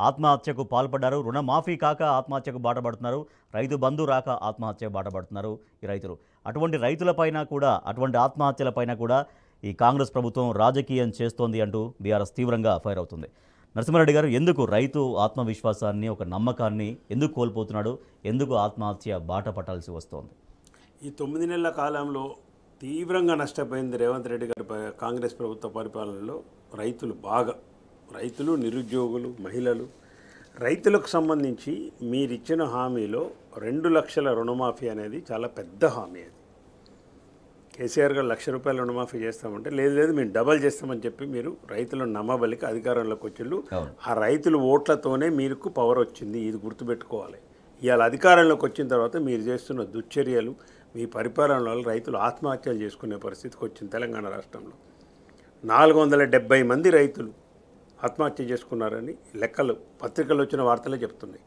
ఆత్మహత్యకు పాల్పడ్డారు. రుణమాఫీ కాక ఆత్మహత్యకు బాటపడుతున్నారు. రైతు బంధు రాక ఆత్మహత్య బాటపడుతున్నారు ఈ రైతులు. అటువంటి రైతులపైన కూడా, అటువంటి ఆత్మహత్యలపైన కూడా ఈ కాంగ్రెస్ ప్రభుత్వం రాజకీయం చేస్తోంది అంటూ బీఆర్ఎస్ తీవ్రంగా ఫైర్ అవుతుంది. నరసింహారెడ్డి గారు, ఎందుకు రైతు ఆత్మవిశ్వాసాన్ని, ఒక నమ్మకాన్ని ఎందుకు కోల్పోతున్నాడు? ఎందుకు ఆత్మహత్య బాట పట్టాల్సి వస్తోంది? ఈ 9 నెలల కాలంలో తీవ్రంగా నష్టపోయింది రేవంత్ రెడ్డి గారి కాంగ్రెస్ ప్రభుత్వ పరిపాలనలో రైతులు, నిరుద్యోగులు, మహిళలు. రైతులకు సంబంధించి మీరిచ్చిన హామీలో 2 లక్షల రుణమాఫీ అనేది చాలా పెద్ద హామీ. అది కేసీఆర్ గారు ₹1,00,000 రుణమాఫీ చేస్తామంటే లేదు మేము డబల్ చేస్తామని చెప్పి మీరు రైతులను నమ్మబలికి అధికారంలోకి వచ్చిళ్ళు. ఆ రైతులు ఓట్లతోనే మీకు పవర్ వచ్చింది, ఇది గుర్తుపెట్టుకోవాలి. ఇవాళ అధికారంలోకి వచ్చిన తర్వాత మీరు చేస్తున్న దుశ్చర్యలు, మీ పరిపాలన వల్ల రైతులు ఆత్మహత్యలు చేసుకునే పరిస్థితికి వచ్చింది. తెలంగాణ రాష్ట్రంలో 470 మంది రైతులు ఆత్మహత్య చేసుకున్నారని లెక్కలు పత్రికల్లో వచ్చిన వార్తలే చెప్తున్నాయి.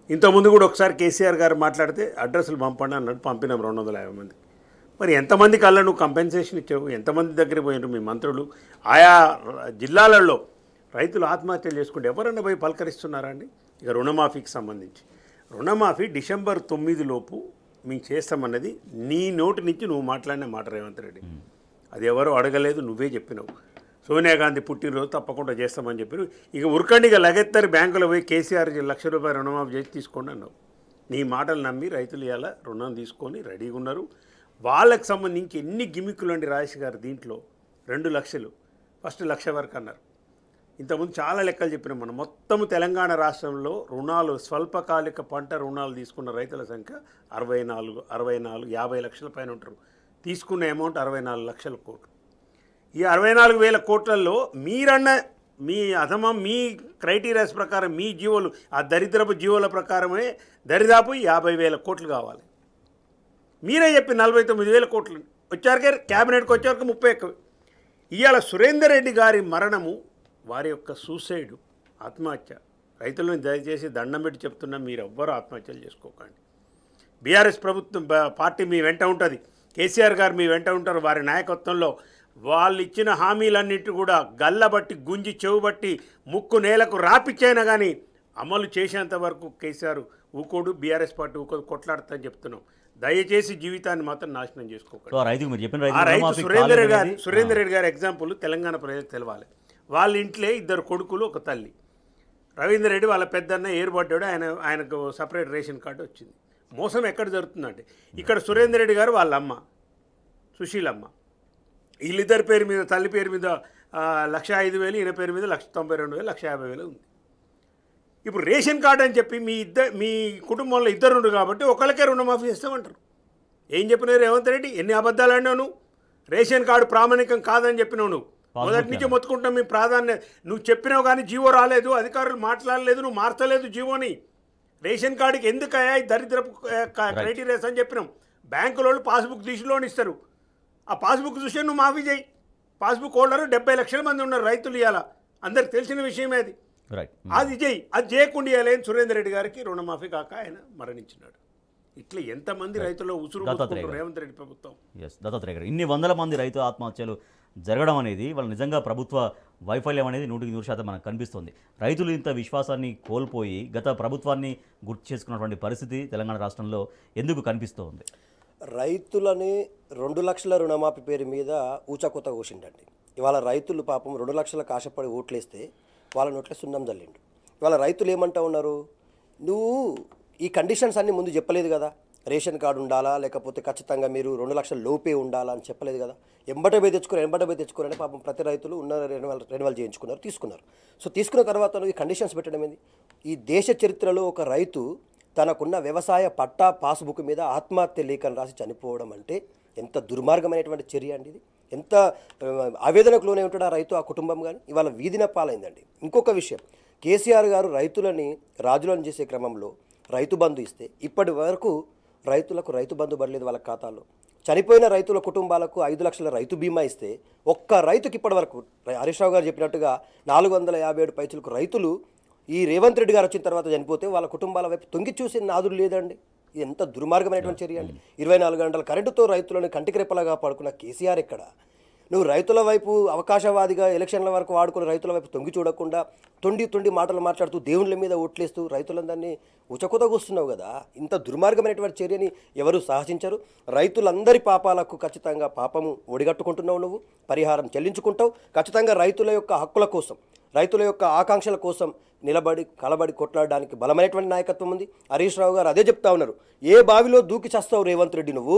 ఇంతకుముందు కూడా ఒకసారి కేసీఆర్ గారు మాట్లాడితే అడ్రస్లు పంపండి అన్నట్టు పంపినాం 250 మంది. మరి ఎంతమందికి అలా నువ్వు కంపెన్సేషన్ ఇచ్చావు? ఎంతమంది దగ్గర పోయినారు మీ మంత్రులు? ఆయా జిల్లాలలో రైతులు ఆత్మహత్యలు చేసుకుంటే ఎవరన్నా పోయి పలకరిస్తున్నారా అండి? ఇక రుణమాఫీకి సంబంధించి రుణమాఫీ డిసెంబర్ 9 లోపు మేము చేస్తామన్నది నీ నోటి నుంచి నువ్వు మాట్లాడిన మాట రేవంత్ రెడ్డి. అది ఎవరో అడగలేదు, నువ్వే చెప్పినావు. సోనియా గాంధీ పుట్టినరోజు తప్పకుండా చేస్తామని చెప్పారు. ఇక ఉరకండిగా లగెత్తరి బ్యాంకులో పోయి కేసీఆర్ ₹1,00,000 రుణమాఫీ చేసి తీసుకోండి అన్నావు. నీ మాటలు నమ్మి రైతులు ఇలా రుణం తీసుకొని రెడీగా ఉన్నారు. వాళ్ళకి సంబంధించి ఎన్ని గిమిక్కులు అండి రాజేష్ గారు దీంట్లో. 2 లక్షలు ఫస్ట్ 1,00,000 వరకు అన్నారు. ఇంతకుముందు చాలా లెక్కలు చెప్పినాం మనం. మొత్తం తెలంగాణ రాష్ట్రంలో రుణాలు, స్వల్పకాలిక పంట రుణాలు తీసుకున్న రైతుల సంఖ్య 50 లక్షల పైన ఉంటారు. తీసుకున్న అమౌంట్ 64 లక్షల కోట్లు. ఈ 64,000 కోట్లలో మీరన్న మీ అధమం, మీ క్రైటీరియాస్ ప్రకారం, మీ జీవోలు, ఆ దరిద్రపు జీవోల ప్రకారమే దరిదాపు 50,000 కోట్లు కావాలి. మీరే చెప్పి 49,000 కోట్లు వచ్చారు. క్యాబినెట్కి వచ్చేవరకు 30 ఎక్కువ. ఇవాళ సురేందర్ రెడ్డి గారి మరణము, వారి యొక్క సూసైడ్, ఆత్మహత్య. రైతులను దయచేసి దండం పెట్టి చెప్తున్నా, మీరు ఎవ్వరూ ఆత్మహత్యలు చేసుకోకండి. బీఆర్ఎస్ ప్రభుత్వం పార్టీ మీ వెంట ఉంటుంది. కేసీఆర్ గారు మీ వెంట ఉంటారు. వారి నాయకత్వంలో వాళ్ళు ఇచ్చిన హామీలన్నింటి కూడా గల్లబట్టి, గుంజి, చెవుబట్టి, ముక్కు నేలకు రాపిచ్చైనా కానీ అమలు చేసేంత వరకు కేసీఆర్ ఊకోడు, బీఆర్ఎస్ పార్టీ ఊకోడు, కొట్లాడుతుందని చెప్తున్నాం. దయచేసి జీవితాన్ని మాత్రం నాశనం చేసుకోకండి. ఆ రైతు సురేందర్ రెడ్డి గారి ఎగ్జాంపుల్ తెలంగాణ ప్రజలకు తెలవాలి. వాళ్ళ ఇంట్లో 2 కొడుకులు, ఒక తల్లి. రవీందర్ రెడ్డి వాళ్ళ పెద్దన్న ఏర్పడ్డాడు. ఆయనకు సపరేట్ రేషన్ కార్డు వచ్చింది. మోసం ఎక్కడ జరుగుతుందంటే ఇక్కడ సురేందర్ రెడ్డి గారు వాళ్ళ అమ్మ సుశీలమ్మ, వీళ్ళిద్దరి పేరు మీద, తల్లి పేరు మీద 1,05,000, ఈయన పేరు మీద 1,92,000, 1,50,000 ఉంది. ఇప్పుడు రేషన్ కార్డు అని చెప్పి మీ కుటుంబంలో 2 ఉండు కాబట్టి ఒకళ్ళకే రుణమాఫీ చేస్తామంటారు. ఏం చెప్పినావు రేవంత్ రెడ్డి? ఎన్ని అబద్ధాలు అన్నావు నువ్వు? రేషన్ కార్డు ప్రామాణికం కాదని చెప్పినావు నువ్వు. మొదటి నుంచి మొత్తుకుంటాం మీ ప్రాధాన్యత. నువ్వు చెప్పినావు కానీ జీవో రాలేదు, అధికారులు మాట్లాడలేదు, నువ్వు మార్చలేదు జీవోని. రేషన్ కార్డుకి ఎందుకయ్యా ఈ దరిద్రపు క్రైటీరియాస్ అని చెప్పినాం. బ్యాంకుల వాళ్ళు పాస్బుక్ తీసి లోన్ ఇస్తారు. ఆ పాస్బుక్ చూసి నువ్వు మాఫీ చేయి. పాస్బుక్ హోల్డర్ 70 లక్షల మంది ఉన్నారు రైతులు. ఇవాళ అందరికి తెలిసిన విషయమే అది. అది చేయి. అది చేయకుండా ఇవ్వలేని సురేందర్ రెడ్డి గారికి రుణమాఫీ కాక ఆయన మరణించినాడు. ఇట్లా ఎంతమంది రైతుల్లో ఉసురు రేవంత్ రెడ్డి ప్రభుత్వం. దత్తాత్రేయ గారు, ఇన్ని వందల మంది రైతు ఆత్మహత్యలు జరగడం అనేది వాళ్ళ నిజంగా ప్రభుత్వ వైఫల్యం అనేది 100% మనకు కనిపిస్తుంది. రైతులు ఇంత విశ్వాసాన్ని కోల్పోయి గత ప్రభుత్వాన్ని గుర్తు చేసుకున్నటువంటి పరిస్థితి తెలంగాణ రాష్ట్రంలో ఎందుకు కనిపిస్తోంది? రైతులని 2 లక్షల రుణమాఫీ పేరు మీద ఊచకొత కోసిండండి. ఇవాళ రైతులు పాపం 2 లక్షలకు ఆశపడి ఓట్లేస్తే వాళ్ళ నోట్లే సున్నం జల్లిండు. ఇవాళ రైతులు ఏమంటా ఉన్నారు? నువ్వు ఈ కండిషన్స్ అన్నీ ముందు చెప్పలేదు కదా. రేషన్ కార్డు ఉండాలా, లేకపోతే ఖచ్చితంగా మీరు 2 లక్షల లోపే ఉండాలా అని చెప్పలేదు కదా. ఎంబటే పోయి తెచ్చుకోరని పాపం ప్రతి రైతులు ఉన్న రెన్యువల్ చేయించుకున్నారు, తీసుకున్నారు. సో తీసుకున్న తర్వాత నువ్వు ఈ కండిషన్స్ పెట్టడం ఏంది? ఈ దేశ చరిత్రలో ఒక రైతు తనకున్న వ్యవసాయ పట్టా పాస్బుక్ మీద ఆత్మహత్య లేఖను రాసి చనిపోవడం అంటే ఎంత దుర్మార్గమైనటువంటి చర్య అండి ఇది. ఎంత ఆవేదనకు లోనే ఉంటాడు ఆ రైతు, ఆ కుటుంబం. కానీ ఇవాళ వీధిన పాలైందండి. ఇంకొక విషయం, కేసీఆర్ గారు రైతులని రాజులను చేసే క్రమంలో రైతు బంధు ఇస్తే ఇప్పటి వరకు రైతులకు రైతు బంధు పడలేదు వాళ్ళ ఖాతాలో. చనిపోయిన రైతుల కుటుంబాలకు 5 లక్షల రైతు బీమా ఇస్తే ఒక్క రైతుకి ఇప్పటి వరకు హరీష్ రావు గారు చెప్పినట్టుగా 457 పైచులకు రైతులు ఈ రేవంత్ రెడ్డి గారు వచ్చిన తర్వాత చనిపోతే వాళ్ళ కుటుంబాల వైపు తొంగి చూసే నాదుడు లేదండి. ఇది ఎంత దుర్మార్గమైనటువంటి చర్య అండి. 24 గంటల కరెంటుతో రైతులను కంటికి రెప్పలాగా పడుకున్న కేసీఆర్ ఎక్కడ? నువ్వు రైతుల వైపు అవకాశవాదిగా ఎలక్షన్ల వరకు వాడుకుని రైతుల వైపు తొంగి చూడకుండా తొండి మాటలు మాట్లాడుతూ దేవుళ్ళ మీద ఓట్లేస్తూ రైతులందరినీ ఉచకుతగొస్తున్నావు కదా. ఇంత దుర్మార్గమైనటువంటి చర్యని ఎవరు సాహసించరు. రైతులందరి పాపాలకు ఖచ్చితంగా పాపము ఒడిగట్టుకుంటున్నావు, నువ్వు పరిహారం చెల్లించుకుంటావు. ఖచ్చితంగా రైతుల యొక్క హక్కుల కోసం, రైతుల యొక్క ఆకాంక్షల కోసం కలబడి కొట్లాడడానికి బలమైనటువంటి నాయకత్వం ఉంది. హరీష్ రావు గారు అదే చెప్తా ఉన్నారు. ఏ బావిలో దూకి చేస్తావు రేవంత్ రెడ్డి, నువ్వు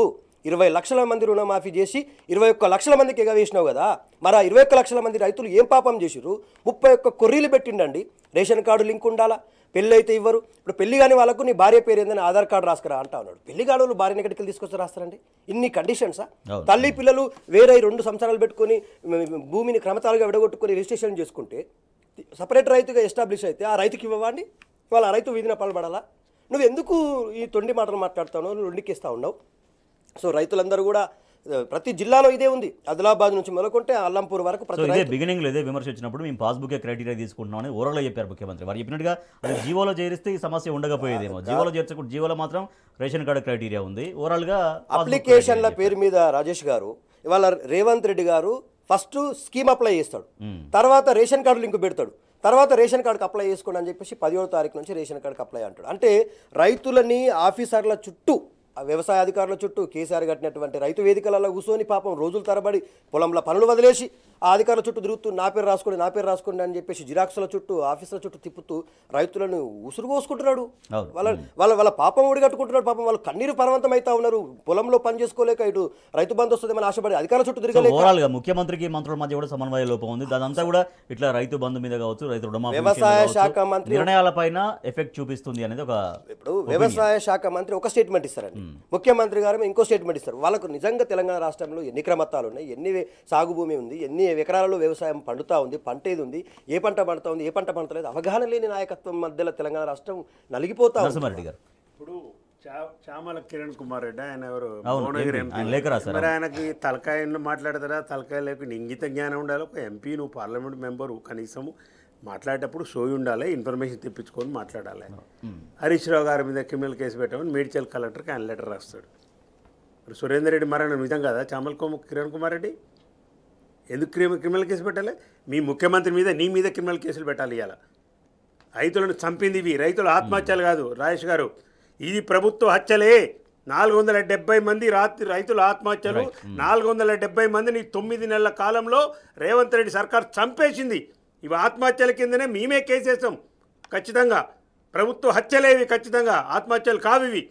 20 లక్షల మంది రుణమాఫీ చేసి 21 లక్షల మందికి ఎగవేసినావు కదా. మరి ఆ 21 లక్షల మంది రైతులు ఏం పాపం చేసిరు? 31 కొర్రీలు పెట్టిండండి. రేషన్ కార్డు లింక్ ఉండాలా, పెళ్ళి అయితే ఇవ్వరు. ఇప్పుడు పెళ్లి కాని వాళ్ళకు నీ భార్య పేరు ఏందని ఆధార్ కార్డు రాసుకురా అంటా ఉన్నాడు. పెళ్లి కాని వాళ్ళు భార్యని ఎక్కడికి తీసుకొచ్చి రాస్తారండి? ఇన్ని కండిషన్సా? తల్లి పిల్లలు వేరే 2 సంవత్సరాలు పెట్టుకొని భూమిని క్రమతాలుగా విడగొట్టుకొని రిజిస్ట్రేషన్ చేసుకుంటే సపరేట్ రైతుగా ఎస్టాబ్లిష్ అయితే ఆ రైతుకి ఇవ్వండి, వాళ్ళ రైతు వీధిన పాల్పడాలా? నువ్వు ఎందుకు ఈ తొండి మాటలు మాట్లాడుతావు? నువ్వు లొండికిస్తూ ఉన్నావు. సో రైతులందరూ కూడా ప్రతి జిల్లాలో ఇదే ఉంది. ఆదిలాబాద్ నుంచి మొదలుకుంటే అల్లంపూర్ వరకు బిగినింగ్ లో ఇదే విమర్శ వచ్చినప్పుడు మేము పాస్బుక్ క్రైటీరియా తీసుకుంటున్నామని ఓవరాల్ చెప్పారు ముఖ్యమంత్రి. వారు చెప్పినట్టుగా అది జీవోలో చేరిస్తే ఈ సమస్య ఉండకపోయేదేమో. జీవోలో చేర్చకుండా జీవోలో మాత్రం రేషన్ కార్డు క్రైటీరియా ఉంది. ఓవరాల్ గా అప్లికేషన్ల పేరు మీద రాజేష్ గారు ఇవాళ రేవంత్ రెడ్డి గారు ఫస్ట్ స్కీమ్ అప్లై చేస్తాడు, తర్వాత రేషన్ కార్డు లింక్ పెడతాడు, తర్వాత రేషన్ కార్డుకి అప్లై చేసుకోండి అని చెప్పేసి 10వ తారీఖు నుంచి రేషన్ కార్డుకి అప్లై అంటాడు. అంటే రైతులని ఆఫీసర్ల చుట్టూ, వ్యవసాయ అధికారుల చుట్టూ కేసీఆర్ కట్టినటువంటి రైతు వేదికలలో కూర్చొని పాపం రోజుల తరబడి పొలంలో పనులు వదిలేసి ఆ అధికారుల చుట్టూ తిరుగుతూ నా పేరు రాసుకోండి అని చెప్పేసి జిరాక్సుల చుట్టూ ఆఫీసుల చుట్టూ తిప్పుతూ రైతులను ఉసురు పోసుకుంటున్నాడు. వాళ్ళ పాపం ఒడిగట్టుకుంటున్నాడు. పాపం వాళ్ళు కన్నీరు పరవంతం అవుతా ఉన్నారు. పొలంలో పని చేసుకోలేక ఇటు రైతు బంధు వస్తుందేమని ఆశపడి అధికారుల చుట్టూ తిరగలేక ముఖ్యమంత్రికి మంత్రుల మధ్య కూడా సమన్వయ లోపం ఉంది. దానంతా కూడా ఇట్లా రైతు బంధు మీద కావచ్చు, రైతు రుణమాఫీ వ్యవసాయ శాఖ మంత్రి నిర్ణయాలపైన ఎఫెక్ట్ చూపిస్తుంది అనేది ఒక. ఇప్పుడు వ్యవసాయ శాఖ మంత్రి ఒక స్టేట్మెంట్ ఇస్తారండి, ముఖ్యమంత్రి గారు ఇంకో స్టేట్మెంట్ ఇస్తారు. వాళ్ళకు నిజంగా తెలంగాణ రాష్ట్రంలో ఎన్ని క్రమత్తాలు ఉన్నాయి, ఎన్ని సాగు భూమి ఉంది, ఎన్ని ఎకరాలలో వ్యవసాయం పండుతా ఉంది, పంట ఏది ఉంది, ఏ పంట పండుతా ఉంది, ఏ పంట పండుతలేదు, అవగాహన లేని నాయకత్వం మధ్యలో తెలంగాణ రాష్ట్రం నలిగిపోతా ఉంది. ఇప్పుడు చామల కిరణ్ కుమార్ రెడ్డి ఆయన ఎవరు మరి ఆయనకి తలకాయ మాట్లాడతారా? తలకాయ లేకుండా ఇంగిత జ్ఞానం ఉండాలి. ఒక ఎంపీ, నువ్వు పార్లమెంట్ మెంబరు, కనీసం మాట్లాడేటప్పుడు సోయి ఉండాలి, ఇన్ఫర్మేషన్ తెప్పించుకొని మాట్లాడాలి. హరీష్ రావు గారి మీద క్రిమినల్ కేసు పెట్టమని మేడ్చల్ కలెక్టర్కి ఆయన లెటర్ రాస్తాడు. మరి సురేందర్ రెడ్డి మరణం నిజం కదా? చామల కిరణ్ కుమార్ రెడ్డి ఎందుకు క్రిమినల్ కేసు పెట్టాలి? మీ ముఖ్యమంత్రి మీద, నీ మీద క్రిమినల్ కేసులు పెట్టాలి. ఇవాళ రైతులను చంపింది ఇవి రైతుల ఆత్మహత్యలు కాదు రాజేష్ గారు, ఇది ప్రభుత్వ హత్యలే. 470 మంది రైతుల ఆత్మహత్యలు, 470 మందిని 9 నెలల కాలంలో రేవంత్ రెడ్డి సర్కార్ చంపేసింది. ఇవి ఆత్మహత్యల కిందనే మేమే కేసేస్తాం. ఖచ్చితంగా ప్రభుత్వ హత్యలేవి, ఖచ్చితంగా ఆత్మహత్యలు కావివి.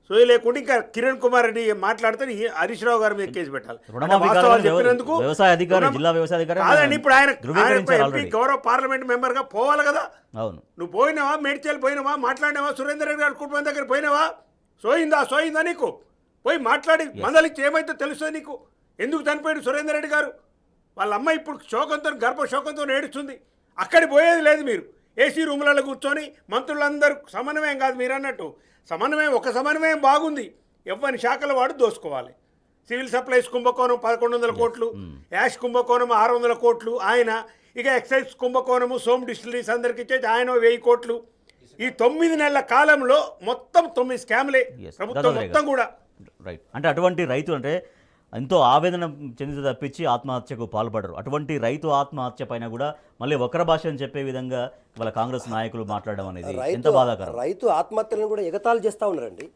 సో లేకుండా ఇంకా కిరణ్ కుమార్ రెడ్డి మాట్లాడితే హరీష్ రావు గారి మీద కేసు పెట్టాలి. చెప్పినందుకు కాదండి. ఇప్పుడు ఆయన ఎంపీ గౌరవ పార్లమెంట్ మెంబర్గా పోవాలి కదా. నువ్వు పోయినావా? మేడ్చల్ పోయినావా? మాట్లాడినావా? సురేందర్ రెడ్డి గారి కుటుంబం దగ్గర పోయినావా? సోయిందా నీకు? పోయి మాట్లాడి మందలిచ్చి ఏమైతే తెలుస్తుంది నీకు? ఎందుకు చనిపోయాడు సురేందర్ రెడ్డి గారు? వాళ్ళ అమ్మ ఇప్పుడు గర్భ శోకంతో ఏడుస్తుంది. అక్కడికి పోయేది లేదు. మీరు ఏసీ రూములలో కూర్చొని మంత్రులందరూ సమన్వయం కాదు మీరు అన్నట్టు. ఒక సమన్వయం బాగుంది. ఎవ్వని శాఖల వాడు దోసుకోవాలి. సివిల్ సప్లైస్ కుంభకోణం 1100 కోట్లు, యాష్ కుంభకోణం 600 కోట్లు ఆయన, ఇక ఎక్సైజ్ కుంభకోణము సోమ్ డిస్టిలరీస్ అందరికి ఇచ్చేది ఆయన 1000 కోట్లు. ఈ 9 నెలల కాలంలో మొత్తం 9 స్కామ్లే ప్రభుత్వం మొత్తం కూడా. రైట్. అంటే అటువంటి రైతు అంటే ఎంతో ఆవేదన చెందితే తప్పించి ఆత్మహత్యకు పాల్పడరు. అటువంటి రైతు ఆత్మహత్య పైన కూడా మళ్ళీ ఒకరి భాష అని చెప్పే విధంగా వాళ్ళ కాంగ్రెస్ నాయకులు మాట్లాడడం అనేది ఎంత బాధాకరం. రైతు ఆత్మహత్యలను కూడా ఎగతాళి చేస్తూ ఉన్నారండి.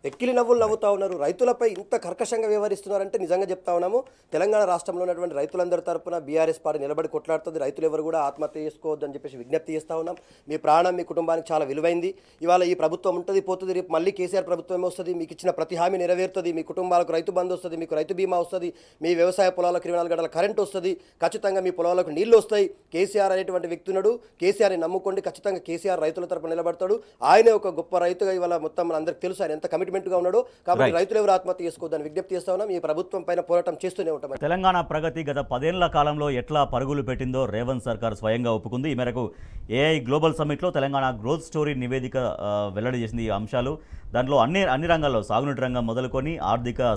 ఎక్కిలి నవ్వులు నవ్వుతూ ఉన్నారు. రైతులపై ఇంత కర్కశంగా వ్యవహరిస్తున్నారంటే నిజంగా చెప్తా ఉన్నాము, తెలంగాణ రాష్ట్రంలో ఉన్నటువంటి రైతులందరి తరపున బీఆర్ఎస్ పార్టీ నిలబడి కొట్లాడుతుంది. రైతులు ఎవరు కూడా ఆత్మహత్య చేసుకోవద్దు అని చెప్పేసి విజ్ఞప్తి చేస్తూ ఉన్నాం. మీ ప్రాణం మీ కుటుంబానికి చాలా విలువైంది. ఇవాళ ఈ ప్రభుత్వం ఉంటుంది, పోతుంది, రేపు మళ్ళీ కేసీఆర్ ప్రభుత్వం వస్తుంది, మీకు ఇచ్చిన ప్రతి హామీ నెరవేరుతుంది, మీ కుటుంబాలకు రైతు బంధు వస్తుంది, మీకు రైతు బీమా వస్తుంది, మీ వ్యవసాయ పొలాలకు 24 గంటల కరెంట్ వస్తుంది, ఖచ్చితంగా మీ పొలాలకు నీళ్లు వస్తాయి. కేసీఆర్ అనేటువంటి వ్యక్తి ఉన్నాడు, కేసీఆర్ని నమ్ముకోండి, ఖచ్చితంగా కేసీఆర్ రైతుల తరపున నిలబడతాడు. ఆయనే ఒక గొప్ప రైతుగా ఇవాళ మొత్తం మన అందరికీ తెలుసు ఆయన ఎంత కమిట్మెంట్గా ఉన్నాడు. కాబట్టి రైతులు ఎవరు ఆత్మహత్య చేసుకోవద్దని విజ్ఞప్తి చేస్తా ఉన్నాం. ఈ ప్రభుత్వం పైన పోరాటం చేస్తూనే ఉంటాం. తెలంగాణ ప్రగతి గత 10 ఏళ్ల కాలంలో ఎట్లా పరుగులు పెట్టిందో రేవంత్ సర్కార్ స్వయంగా ఒప్పుకుంది. ఈ మేరకు ఏఐ గ్లోబల్ సమ్మిట్లో తెలంగాణ గ్రోత్ స్టోరీ నివేదిక వెల్లడి చేసింది. ఈ అంశాలు దాంట్లో అన్ని రంగాల్లో సాగునీటి రంగం మొదలుకొని ఆర్థిక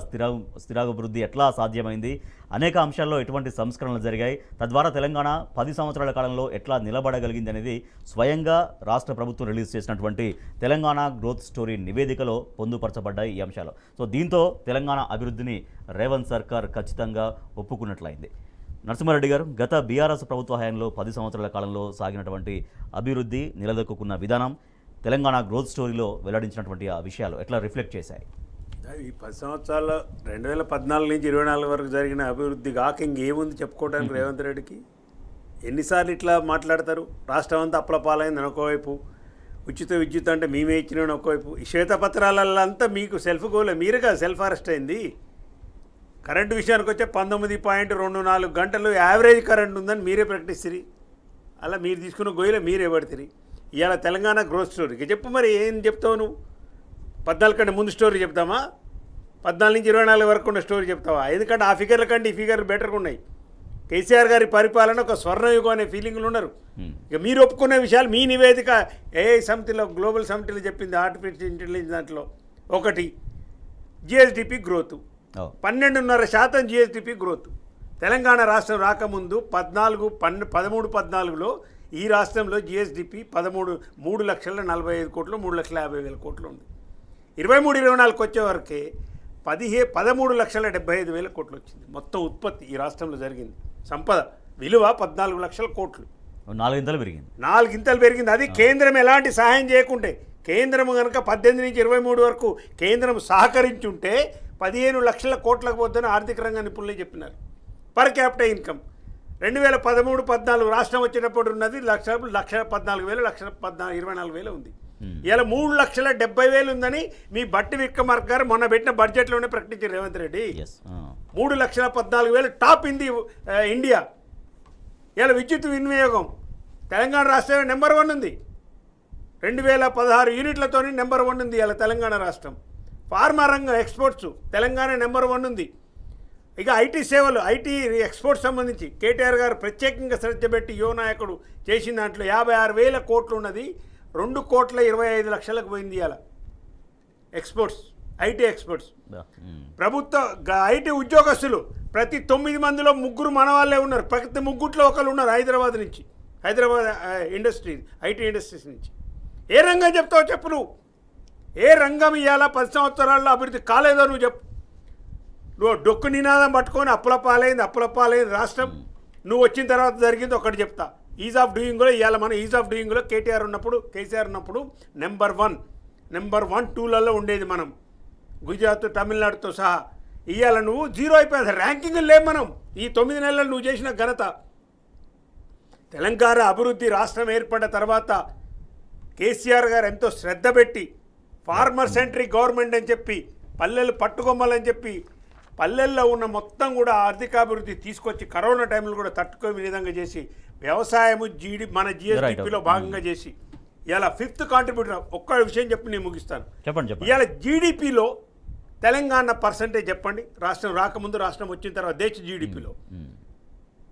స్థిరాభివృద్ధి ఎట్లా సాధ్యమైంది, అనేక అంశాల్లో ఎటువంటి సంస్కరణలు జరిగాయి, తద్వారా తెలంగాణ 10 సంవత్సరాల కాలంలో ఎట్లా నిలబడగలిగింది అనేది స్వయంగా రాష్ట్ర ప్రభుత్వం రిలీజ్ చేసినటువంటి తెలంగాణ గ్రోత్ స్టోరీ నివేదికలో పొందుపరచబడ్డాయి ఈ అంశాలు. సో దీంతో తెలంగాణ అభివృద్ధిని రేవంత్ సర్కార్ ఖచ్చితంగా ఒప్పుకున్నట్లయింది. నరసింహారెడ్డి గారు, గత బీఆర్ఎస్ ప్రభుత్వ హయాంలో 10 సంవత్సరాల కాలంలో సాగినటువంటి అభివృద్ధి, నిలదొక్కున్న విధానం, తెలంగాణ గ్రోత్ స్టోరీలో వెల్లడించినటువంటి ఆ విషయాలు ఎట్లా రిఫ్లెక్ట్ చేశాయి? ఈ 10 సంవత్సరాలు 2014 నుంచి 24 వరకు జరిగిన అభివృద్ధి కాక ఇంకేముంది చెప్పుకోవడానికి రేవంత్ రెడ్డికి? ఎన్నిసార్లు ఇట్లా మాట్లాడతారు? రాష్ట్రం అంతా అప్లపాలైందని ఒకవైపు, ఉచిత విద్యుత్ అంటే మేమే ఇచ్చినామని ఒకవైపు, ఈ శ్వేతపత్రాలంతా మీకు సెల్ఫ్ గోలే, మీరుగా సెల్ఫ్ అరెస్ట్ అయింది. కరెంటు విషయానికి వచ్చే 19.24 గంటలు యావరేజ్ కరెంట్ ఉందని మీరే ప్రకటిస్తారు. అలా మీరు తీసుకున్న గొయ్యలో మీరే పడుతుంది. ఇవాళ తెలంగాణ గ్రోత్ స్టోరీకి చెప్పు, మరి ఏం చెప్తావు నువ్వు? 14 కంటే ముందు స్టోరీ చెప్తామా? 14 నుంచి 24 వరకు ఉన్న స్టోరీ చెప్తావా? ఎందుకంటే ఆ ఫిగర్ల కంటే ఈ ఫిగర్లు బెటర్గా ఉన్నాయి. కేసీఆర్ గారి పరిపాలన ఒక స్వర్ణయుగం అనే ఫీలింగ్లు ఉన్నారు. ఇక మీరు ఒప్పుకునే విషయాలు మీ నివేదిక ఏఐ సమితిలో, గ్లోబల్ సమితిలో చెప్పింది ఆర్టిఫిషియల్ ఇంటెలిజెన్స్ దాంట్లో ఒకటి GSDP growth 12.5% GSDP growth. Telangana రాష్ట్రం రాకముందు 13-14లో ఈ రాష్ట్రంలో జిఎస్డిపి 3,45,000 కోట్లు, 3,50,000 కోట్లు ఉంది. 23-24కి వచ్చే వరకే 13,75,000 కోట్లు వచ్చింది. మొత్తం ఉత్పత్తి ఈ రాష్ట్రంలో జరిగింది. సంపద విలువ 14 లక్షల కోట్లు, 4 ఇంతలు పెరిగింది. 4 ఇంతలు పెరిగింది. అది కేంద్రం ఎలాంటి సహాయం చేయకుంటే, కేంద్రం కనుక 18 నుంచి 23 వరకు కేంద్రం సహకరించుంటే 15 లక్షల కోట్లకు పోతుందని ఆర్థిక రంగ నిపుణులే చెప్పినారు. పర్ క్యాపిటల్ ఇన్కమ్ 2013-14 రాష్ట్రం వచ్చేటప్పుడు ఉన్నది 1,14,000 ఉంది. ఇలా 3,70,000 ఉందని మీ బట్టి విక్రమార్క గారు మొన్న పెట్టిన బడ్జెట్లోనే ప్రకటించారు Revanth Reddy. 3,14,000 top in the India. ఇలా విద్యుత్ వినియోగం తెలంగాణ రాష్ట్రమే నెంబర్ 1 ఉంది. 2016 యూనిట్లతో నెంబర్ 1 ఉంది ఇలా తెలంగాణ రాష్ట్రం. ఫార్మా రంగం ఎక్స్పోర్ట్స్ తెలంగాణ నెంబర్ 1 ఉంది. ఇక ఐటీ సేవలు, ఐటీ ఎక్స్పోర్ట్స్ సంబంధించి కేటీఆర్ గారు ప్రత్యేకంగా శ్రద్ధ పెట్టి యువ నాయకుడు చేసిన దాంట్లో 56,000 కోట్లు ఉన్నది 2,25,00,000కు పోయింది ఇవాళ ఎక్స్పోర్ట్స్, ఐటీ ఎక్స్పోర్ట్స్. ప్రభుత్వ ఐటీ ఉద్యోగస్తులు ప్రతి 9 మందిలో 3 మన వాళ్ళే ఉన్నారు. ప్రతి 3 ఒకరు ఉన్నారు హైదరాబాద్ నుంచి, హైదరాబాద్ ఇండస్ట్రీ, ఐటీ ఇండస్ట్రీస్ నుంచి. ఏ రంగం చెప్తావు చెప్పు నువ్వు? ఏ రంగం ఇవాళ 10 సంవత్సరాల్లో అభివృద్ధి కాలేదో నువ్వు చెప్పు. నువ్వు డొక్కు నినాదం పట్టుకొని అప్పులపాలైంది రాష్ట్రం. నువ్వు వచ్చిన తర్వాత జరిగింది ఒకటి చెప్తా. ఈజ్ ఆఫ్ డూయింగ్లో ఇవాళ మనం ఈజ్ ఆఫ్ డూయింగ్లో కేసీఆర్ ఉన్నప్పుడు నెంబర్ 1, 2లలో ఉండేది మనం, గుజరాత్, తమిళనాడుతో సహా. ఇవాళ నువ్వు 0 అయిపోయింది, ర్యాంకింగ్ లేవు మనం. ఈ 9 నెలలు నువ్వు చేసిన ఘనత. తెలంగాణ అభివృద్ధి రాష్ట్రం ఏర్పడిన తర్వాత కేసీఆర్ గారు ఎంతో శ్రద్ధ పెట్టి ఫార్మర్ సెంట్రిక్ గవర్నమెంట్ అని చెప్పి, పల్లెలు పట్టుకొమ్మాలని చెప్పి, పల్లెల్లో ఉన్న మొత్తం కూడా ఆర్థికాభివృద్ధి తీసుకొచ్చి కరోనా టైంలో కూడా తట్టుకునే విధంగా చేసి, వ్యవసాయము మన జిఎస్డిపిలో భాగంగా చేసి ఇలా 5th కాంట్రిబ్యూటర్. ఒక్క విషయం చెప్పి నేను ముగిస్తాను. చెప్పండి. ఇవాళ జీడిపిలో తెలంగాణ పర్సంటేజ్ చెప్పండి. రాష్ట్రం రాకముందు, రాష్ట్రం వచ్చిన తర్వాత దేశ జీడిపిలో.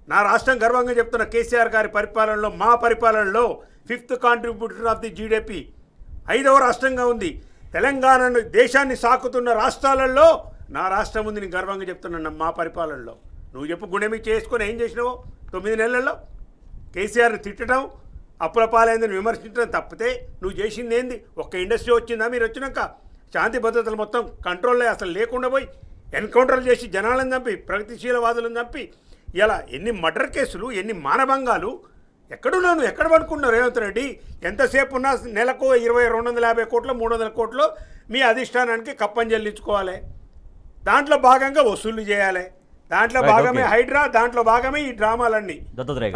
నా రాష్ట్రం గర్వంగా చెప్తున్న కేసీఆర్ గారి పరిపాలనలో, మా పరిపాలనలో 5th contributor of the GDP 5వ రాష్ట్రంగా ఉంది. తెలంగాణను దేశాన్ని సాకుతున్న రాష్ట్రాలలో నా రాష్ట్రం ఉంది. నేను గర్వంగా చెప్తున్నాను మా పరిపాలనలో. నువ్వు చెప్పు, గుణమి చేసుకొని ఏం చేసినావో 9 నెలల్లో? కేసీఆర్ని తిట్టడం, అప్పులపాలైందని విమర్శించడం తప్పితే నువ్వు చేసింది ఏంది? ఒక్క ఇండస్ట్రీ వచ్చిందా మీరు వచ్చినాక? శాంతి భద్రతలు మొత్తం కంట్రోల్లో అసలు లేకుండా పోయి ఎన్కౌంటర్లు చేసి జనాలను చంపి, ప్రగతిశీలవాదులను చంపి, ఇలా ఎన్ని మర్డర్ కేసులు, ఎన్ని మానభంగాలు. ఎక్కడున్నావు నువ్వు? ఎక్కడ పడుకున్నావు రేవంత్ రెడ్డి? ఎంతసేపు ఉన్నా నెలకు 250 కోట్లు, 300 కోట్లు మీ అధిష్టానానికి కప్పని చెల్లించుకోవాలి. దాంట్లో భాగంగా వసూళ్లు చేయాలి. దాంట్లో భాగమే హైడ్రా, దాంట్లో భాగమే ఈ డ్రామాలన్నీ.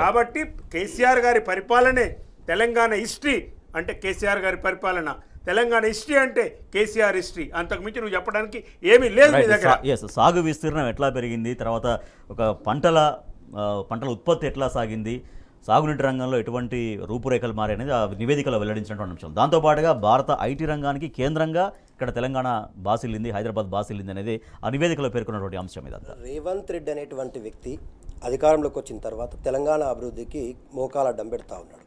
కాబట్టి కేసీఆర్ గారి పరిపాలనే తెలంగాణ హిస్టరీ అంటే కేసీఆర్ గారి పరిపాలన, తెలంగాణ హిస్టరీ అంటే కేసీఆర్ హిస్టరీ. అంతకుమించి నువ్వు చెప్పడానికి ఏమీ లేదు మీ దగ్గర. సాగు విస్తీర్ణం ఎట్లా పెరిగింది, తర్వాత ఒక పంటల ఉత్పత్తి ఎట్లా సాగింది, సాగునీటి రంగంలో ఎటువంటి రూపురేఖలు మారనేది ఆ నివేదికలో వెల్లడించినటువంటి అంశం. దాంతోపాటుగా భారత ఐటీ రంగానికి కేంద్రంగా ఇక్కడ తెలంగాణ బాసిల్లింది, హైదరాబాద్ బాసిల్లింది అనేది ఆ నివేదికలో పేర్కొన్నటువంటి అంశం. ఇదంతా రేవంత్ రెడ్డి అనేటువంటి వ్యక్తి అధికారంలోకి వచ్చిన తర్వాత తెలంగాణ అభివృద్ధికి మోకాల అడ్డం పెడతా ఉన్నాడు.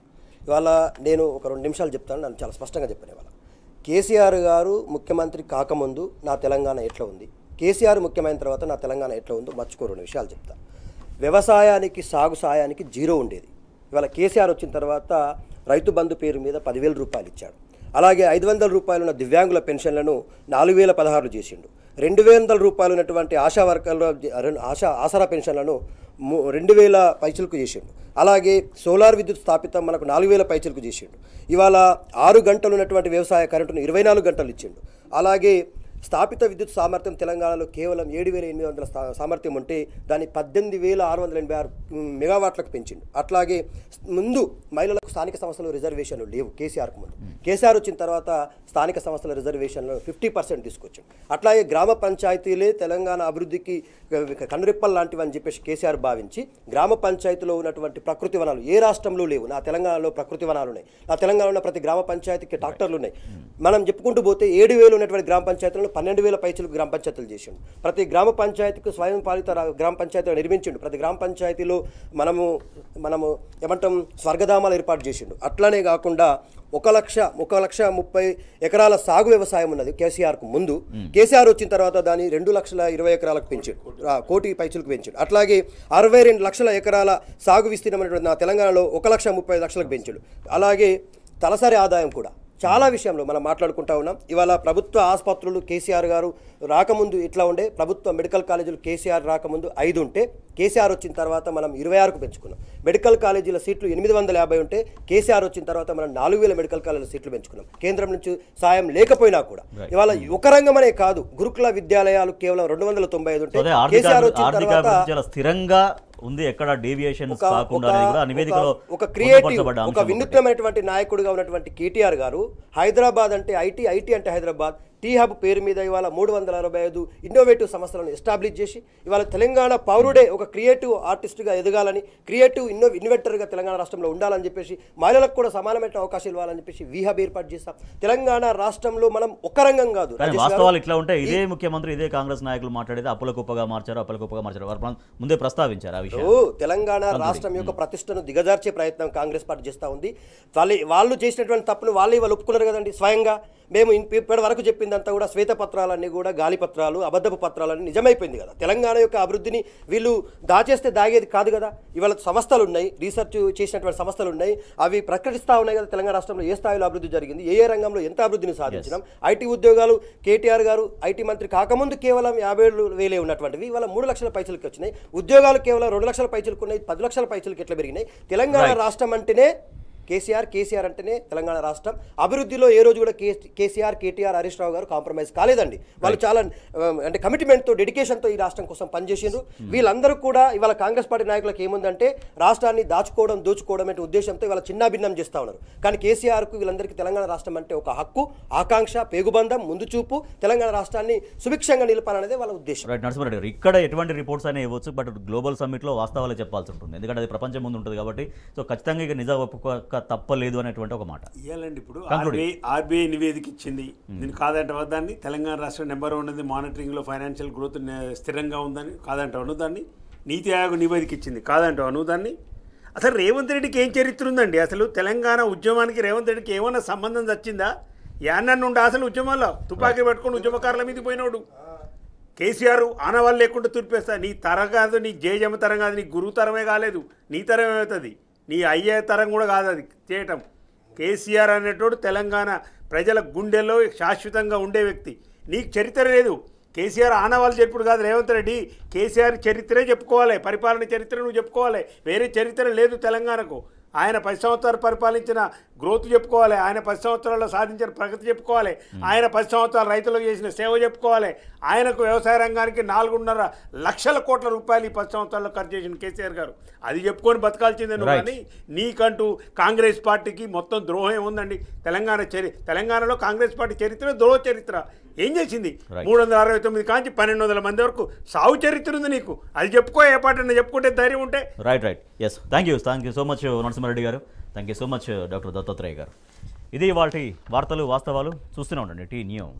ఇవాళ నేను ఒక 2 నిమిషాలు చెప్తాను, నన్ను చాలా స్పష్టంగా చెప్పాను. ఇవాళ కేసీఆర్ గారు ముఖ్యమంత్రి కాకముందు నా తెలంగాణ ఎట్లా ఉంది, కేసీఆర్ ముఖ్యమైన తర్వాత నా తెలంగాణ ఎట్లా ఉందో మర్చిపోరు రెండు విషయాలు చెప్తా. వ్యవసాయానికి సాగు సాయానికి జీరో ఉండేది. ఇవాళ కేసీఆర్ వచ్చిన తర్వాత రైతు బంధు పేరు మీద 10,000 రూపాయలు ఇచ్చాడు. అలాగే 500 రూపాయలు ఉన్న దివ్యాంగుల పెన్షన్లను 4,016 చేసిండు. 2,000 రూపాయలు ఉన్నటువంటి ఆశా వర్కర్ల ఆసరా పెన్షన్లను 2,000 పైసలకు చేసిండు. అలాగే సోలార్ విద్యుత్ స్థాపితం మనకు 4,000 పైసలకు చేసిండు. ఇవాళ 6 గంటలు ఉన్నటువంటి వ్యవసాయ కరెంటును 24 గంటలు ఇచ్చిండు. అలాగే స్థాపిత విద్యుత్ సామర్థ్యం తెలంగాణలో కేవలం 7,800 సామర్థ్యం ఉంటే దాన్ని 18,686 మెగావాట్లకు పెంచిండు. అట్లాగే ముందు మహిళలకు స్థానిక సంస్థలు రిజర్వేషన్లు లేవు కేసీఆర్కు ముందు. కేసీఆర్ వచ్చిన తర్వాత స్థానిక సంస్థల రిజర్వేషన్లు 50% తీసుకొచ్చాడు. అట్లాగే గ్రామ పంచాయతీలే తెలంగాణ అభివృద్ధికి కనురెప్పలు లాంటివి అని చెప్పేసి కేసీఆర్ భావించి గ్రామ పంచాయతీలో ఉన్నటువంటి ప్రకృతి వనాలు ఏ రాష్ట్రంలో లేవు. నా తెలంగాణలో ప్రకృతి వనాలు ఉన్నాయి. నా తెలంగాణలో ఉన్న ప్రతి గ్రామ పంచాయతీకి ట్రాక్టర్లు ఉన్నాయి. మనం చెప్పుకుంటూ పోతే 7,000 ఉన్నటువంటి గ్రామ పంచాయతీలను 12,000 పైచలకు గ్రామ పంచాయతీలు చేసిండు. ప్రతి గ్రామ పంచాయతీకి స్వయం పాలిత గ్రామ పంచాయతీలు నిర్మించిండు. ప్రతి గ్రామ పంచాయతీలో మనము ఏమంటాం స్వర్గధామాలు ఏర్పాటు చేసిండు. అట్లానే కాకుండా 1,30,030 ఎకరాల సాగు వ్యవసాయం ఉన్నది కేసీఆర్కు ముందు. కేసీఆర్ వచ్చిన తర్వాత దాన్ని 2,20,000 ఎకరాలకు పెంచాడు, 1 కోటి పైచలకు పెంచాడు. అట్లాగే 62 లక్షల ఎకరాల సాగు విస్తీర్ణమైనటువంటి నా తెలంగాణలో 1,30,000 పెంచాడు. అలాగే తలసరి ఆదాయం కూడా చాలా విషయంలో మనం మాట్లాడుకుంటా ఉన్నాం. ఇవాళ ప్రభుత్వ ఆసుపత్రులు కేసీఆర్ గారు రాకముందు ఇట్లా ఉండే, ప్రభుత్వ మెడికల్ కాలేజీలు కేసీఆర్ రాకముందు 5 ఉంటే కేసీఆర్ వచ్చిన తర్వాత మనం 26కు పెంచుకున్నాం. మెడికల్ కాలేజీల సీట్లు 850 ఉంటే కేసీఆర్ వచ్చిన తర్వాత మనం 4,000 మెడికల్ కాలేజీల సీట్లు పెంచుకున్నాం. కేంద్రం నుంచి సాయం లేకపోయినా కూడా ఇవాళ ఒక రంగం అనే కాదు, గురుకుల విద్యాలయాలు కేవలం 295 ఉంటే కేసీఆర్ వచ్చిన తర్వాత స్థిరంగా ఉంది, ఎక్కడ డీవియేషన్స్ కాకుండా ఒక క్రియేటివ్ ఒక వినూత్నమైనటువంటి నాయకుడిగా ఉన్నటువంటి కేటీఆర్ గారు హైదరాబాద్ అంటే ఐటీ అంటే హైదరాబాద్ టీ హబ్ పేరు మీద ఇవాళ 365 ఇన్నోవేటివ్ సంస్థలను ఎస్టాబ్లిష్ చేసి ఇవాళ తెలంగాణ పౌరుడే ఒక క్రియేటివ్ ఆర్టిస్ట్గా ఎదగాలని, క్రియేటివ్ ఇన్నోవేటర్గా తెలంగాణ రాష్ట్రంలో ఉండాలని చెప్పేసి, మహిళలకు కూడా సమానమైన అవకాశాలు ఇవ్వాలని చెప్పేసి వీ హబ్ ఏర్పాటు చేస్తాం. తెలంగాణ రాష్ట్రంలో మనం ఒక రంగం కాదు. వాస్తవాలు ఇట్లా ఉంటే ఇదే ముఖ్యమంత్రి ఇదే కాంగ్రెస్ నాయకులు మాట్లాడేది అప్పుల కుప్పగా మార్చారు ముందే ప్రస్తావించారు ఆ విషయం. తెలంగాణ రాష్ట్రం యొక్క ప్రతిష్టను దిగజార్చే ప్రయత్నం కాంగ్రెస్ పార్టీ చేస్తూ ఉంది. వాళ్ళు చేసినటువంటి తప్పును వాళ్ళు ఒప్పుకున్నారు కదండి స్వయంగా. మేము ఇప్పటి వరకు చెప్పిందంతా కూడా శ్వేతపత్రాలన్నీ కూడా గాలిపత్రాలు, అబద్ధపు పత్రాలన్నీ నిజమైపోయింది కదా. తెలంగాణ యొక్క అభివృద్ధిని వీళ్ళు దాచేస్తే దాగేది కాదు కదా. ఇవాళ సంస్థలు ఉన్నాయి, రీసెర్చ్ చేసినటువంటి సంస్థలు ఉన్నాయి, అవి ప్రకటిస్తూ ఉన్నాయి కదా తెలంగాణ రాష్ట్రంలో ఏ స్థాయిలో అభివృద్ధి జరిగింది, ఏ రంగంలో ఎంత అభివృద్ధిని సాధించినాం. ఐటీ ఉద్యోగాలు కేటీఆర్ గారు ఐటీ మంత్రి కాకముందు కేవలం 57,000 ఉన్నటువంటివి ఇవాళ 3 లక్షల పైసలకి వచ్చినాయి. ఉద్యోగాలు కేవలం 2 లక్షల పైసలకు ఉన్నాయి, 10 లక్షల పైసలకి ఎట్లా పెరిగినాయి. తెలంగాణ రాష్ట్రం అంటేనే కేసీఆర్ అంటేనే తెలంగాణ రాష్ట్రం. అభివృద్ధిలో ఏ రోజు కూడా కేసీఆర్, కేటీఆర్, హరీష్ రావు గారు కాంప్రమైజ్ కాలేదండి. వాళ్ళు చాలా అంటే కమిట్మెంట్తో, డెడికేషన్తో ఈ రాష్ట్రం కోసం పనిచేసిండ్రు. వీళ్ళందరూ కూడా ఇవాళ కాంగ్రెస్ పార్టీ నాయకులకు ఏముందంటే రాష్ట్రాన్ని దోచుకోవడం అనే ఉద్దేశంతో ఇవాళ చిన్నాభిన్నం చేస్తూ ఉన్నారు. కానీ కేసీఆర్కు వీళ్ళందరికీ తెలంగాణ రాష్ట్రం అంటే ఒక హక్కు, ఆకాంక్ష, పేగుబంధం, ముందు చూపు, తెలంగాణ రాష్ట్రాన్ని సుభిక్షంగా నిలపాలనేదే వాళ్ళ ఉద్దేశం. నరసింహారెడ్డి గారు, ఇక్కడ ఎటువంటి రిపోర్ట్స్ అయినా ఇవ్వచ్చు, బట్ గ్లోబల్ సమ్మిట్లో వాస్తవాలే చెప్పాల్సి ఉంటుంది. ఎందుకంటే అది ప్రపంచం ముందు ఉంటుంది కాబట్టి. సో ఖచ్చితంగా ఇక నిజం ఒప్పుకోక తప్పలేదు అనేటువంటి ఒక మాట ఇవ్వాలండి. ఇప్పుడు ఆర్బీఐ నివేదిక ఇచ్చింది, నేను కాదంటావా దాన్ని? తెలంగాణ రాష్ట్రం నెంబర్ 1 ఉంది మానిటరింగ్లో, ఫైనాన్షియల్ గ్రోత్ స్థిరంగా ఉందని కాదంటావా నువ్వు దాన్ని? నీతి ఆయోగ్ నివేదిక ఇచ్చింది, కాదంటావా నువ్వు దాన్ని? అసలు రేవంత్ రెడ్డికి ఏం చరిత్ర ఉందండి? అసలు తెలంగాణ ఉద్యమానికి రేవంత్ రెడ్డికి ఏమన్నా సంబంధం వచ్చిందా? యాన్న ఉండే అసలు ఉద్యమంలో తుపాకీ పట్టుకొని ఉద్యమకారుల మీద పోయినోడు కేసీఆర్ ఆనవాళ్ళు లేకుండా తుడిపేస్తా. నీ తరం కాదు, నీ జేజమ్మ తరం కాదు, నీ గురువు తరమే కాలేదు, నీ తరం ఏమవుతుంది? నీ అయ్యే తరం కూడా కాదు అది చేయటం. కేసీఆర్ అనేటోడు తెలంగాణ ప్రజల గుండెల్లో శాశ్వతంగా ఉండే వ్యక్తి. నీకు చరిత్ర లేదు. కేసీఆర్ ఆనవాళ్ళు చెప్పుడు కాదు రేవంత్ రెడ్డి, కేసీఆర్ చరిత్రే చెప్పుకోవాలి, పరిపాలన చరిత్ర నువ్వు చెప్పుకోవాలి. వేరే చరిత్ర లేదు తెలంగాణకు. ఆయన 10 సంవత్సరాలు పరిపాలించిన గ్రోత్ చెప్పుకోవాలి, ఆయన 10 సంవత్సరాల్లో సాధించిన ప్రగతి చెప్పుకోవాలి, ఆయన 10 సంవత్సరాలు రైతులకు చేసిన సేవ చెప్పుకోవాలి. ఆయనకు వ్యవసాయ రంగానికి 4.5 లక్షల కోట్ల రూపాయలు ఈ 10 సంవత్సరాల్లో ఖర్చు చేసిన కేసీఆర్ గారు. అది చెప్పుకొని బతకాల్సిందే నువ్వు. కానీ నీకంటూ కాంగ్రెస్ పార్టీకి మొత్తం ద్రోహం ఏముందండి? తెలంగాణలో కాంగ్రెస్ పార్టీ చరిత్ర ద్రోహ చరిత్ర. ఏం చేసింది? 369 కాంచి 1200 మంది వరకు సాగు చరిత్ర ఉంది నీకు. అది చెప్పుకో, ఏ పార్టీ చెప్పుకుంటే ధైర్యం ఉంటే. Right. Yes, thank you so much Narasimha Reddy garu. Thank you so much doctor Dattatreya garu. ఇది ఇవాల్టి వార్తలు వాస్తవాలు. చూస్తూనే ఉండండి టీ న్యూస్.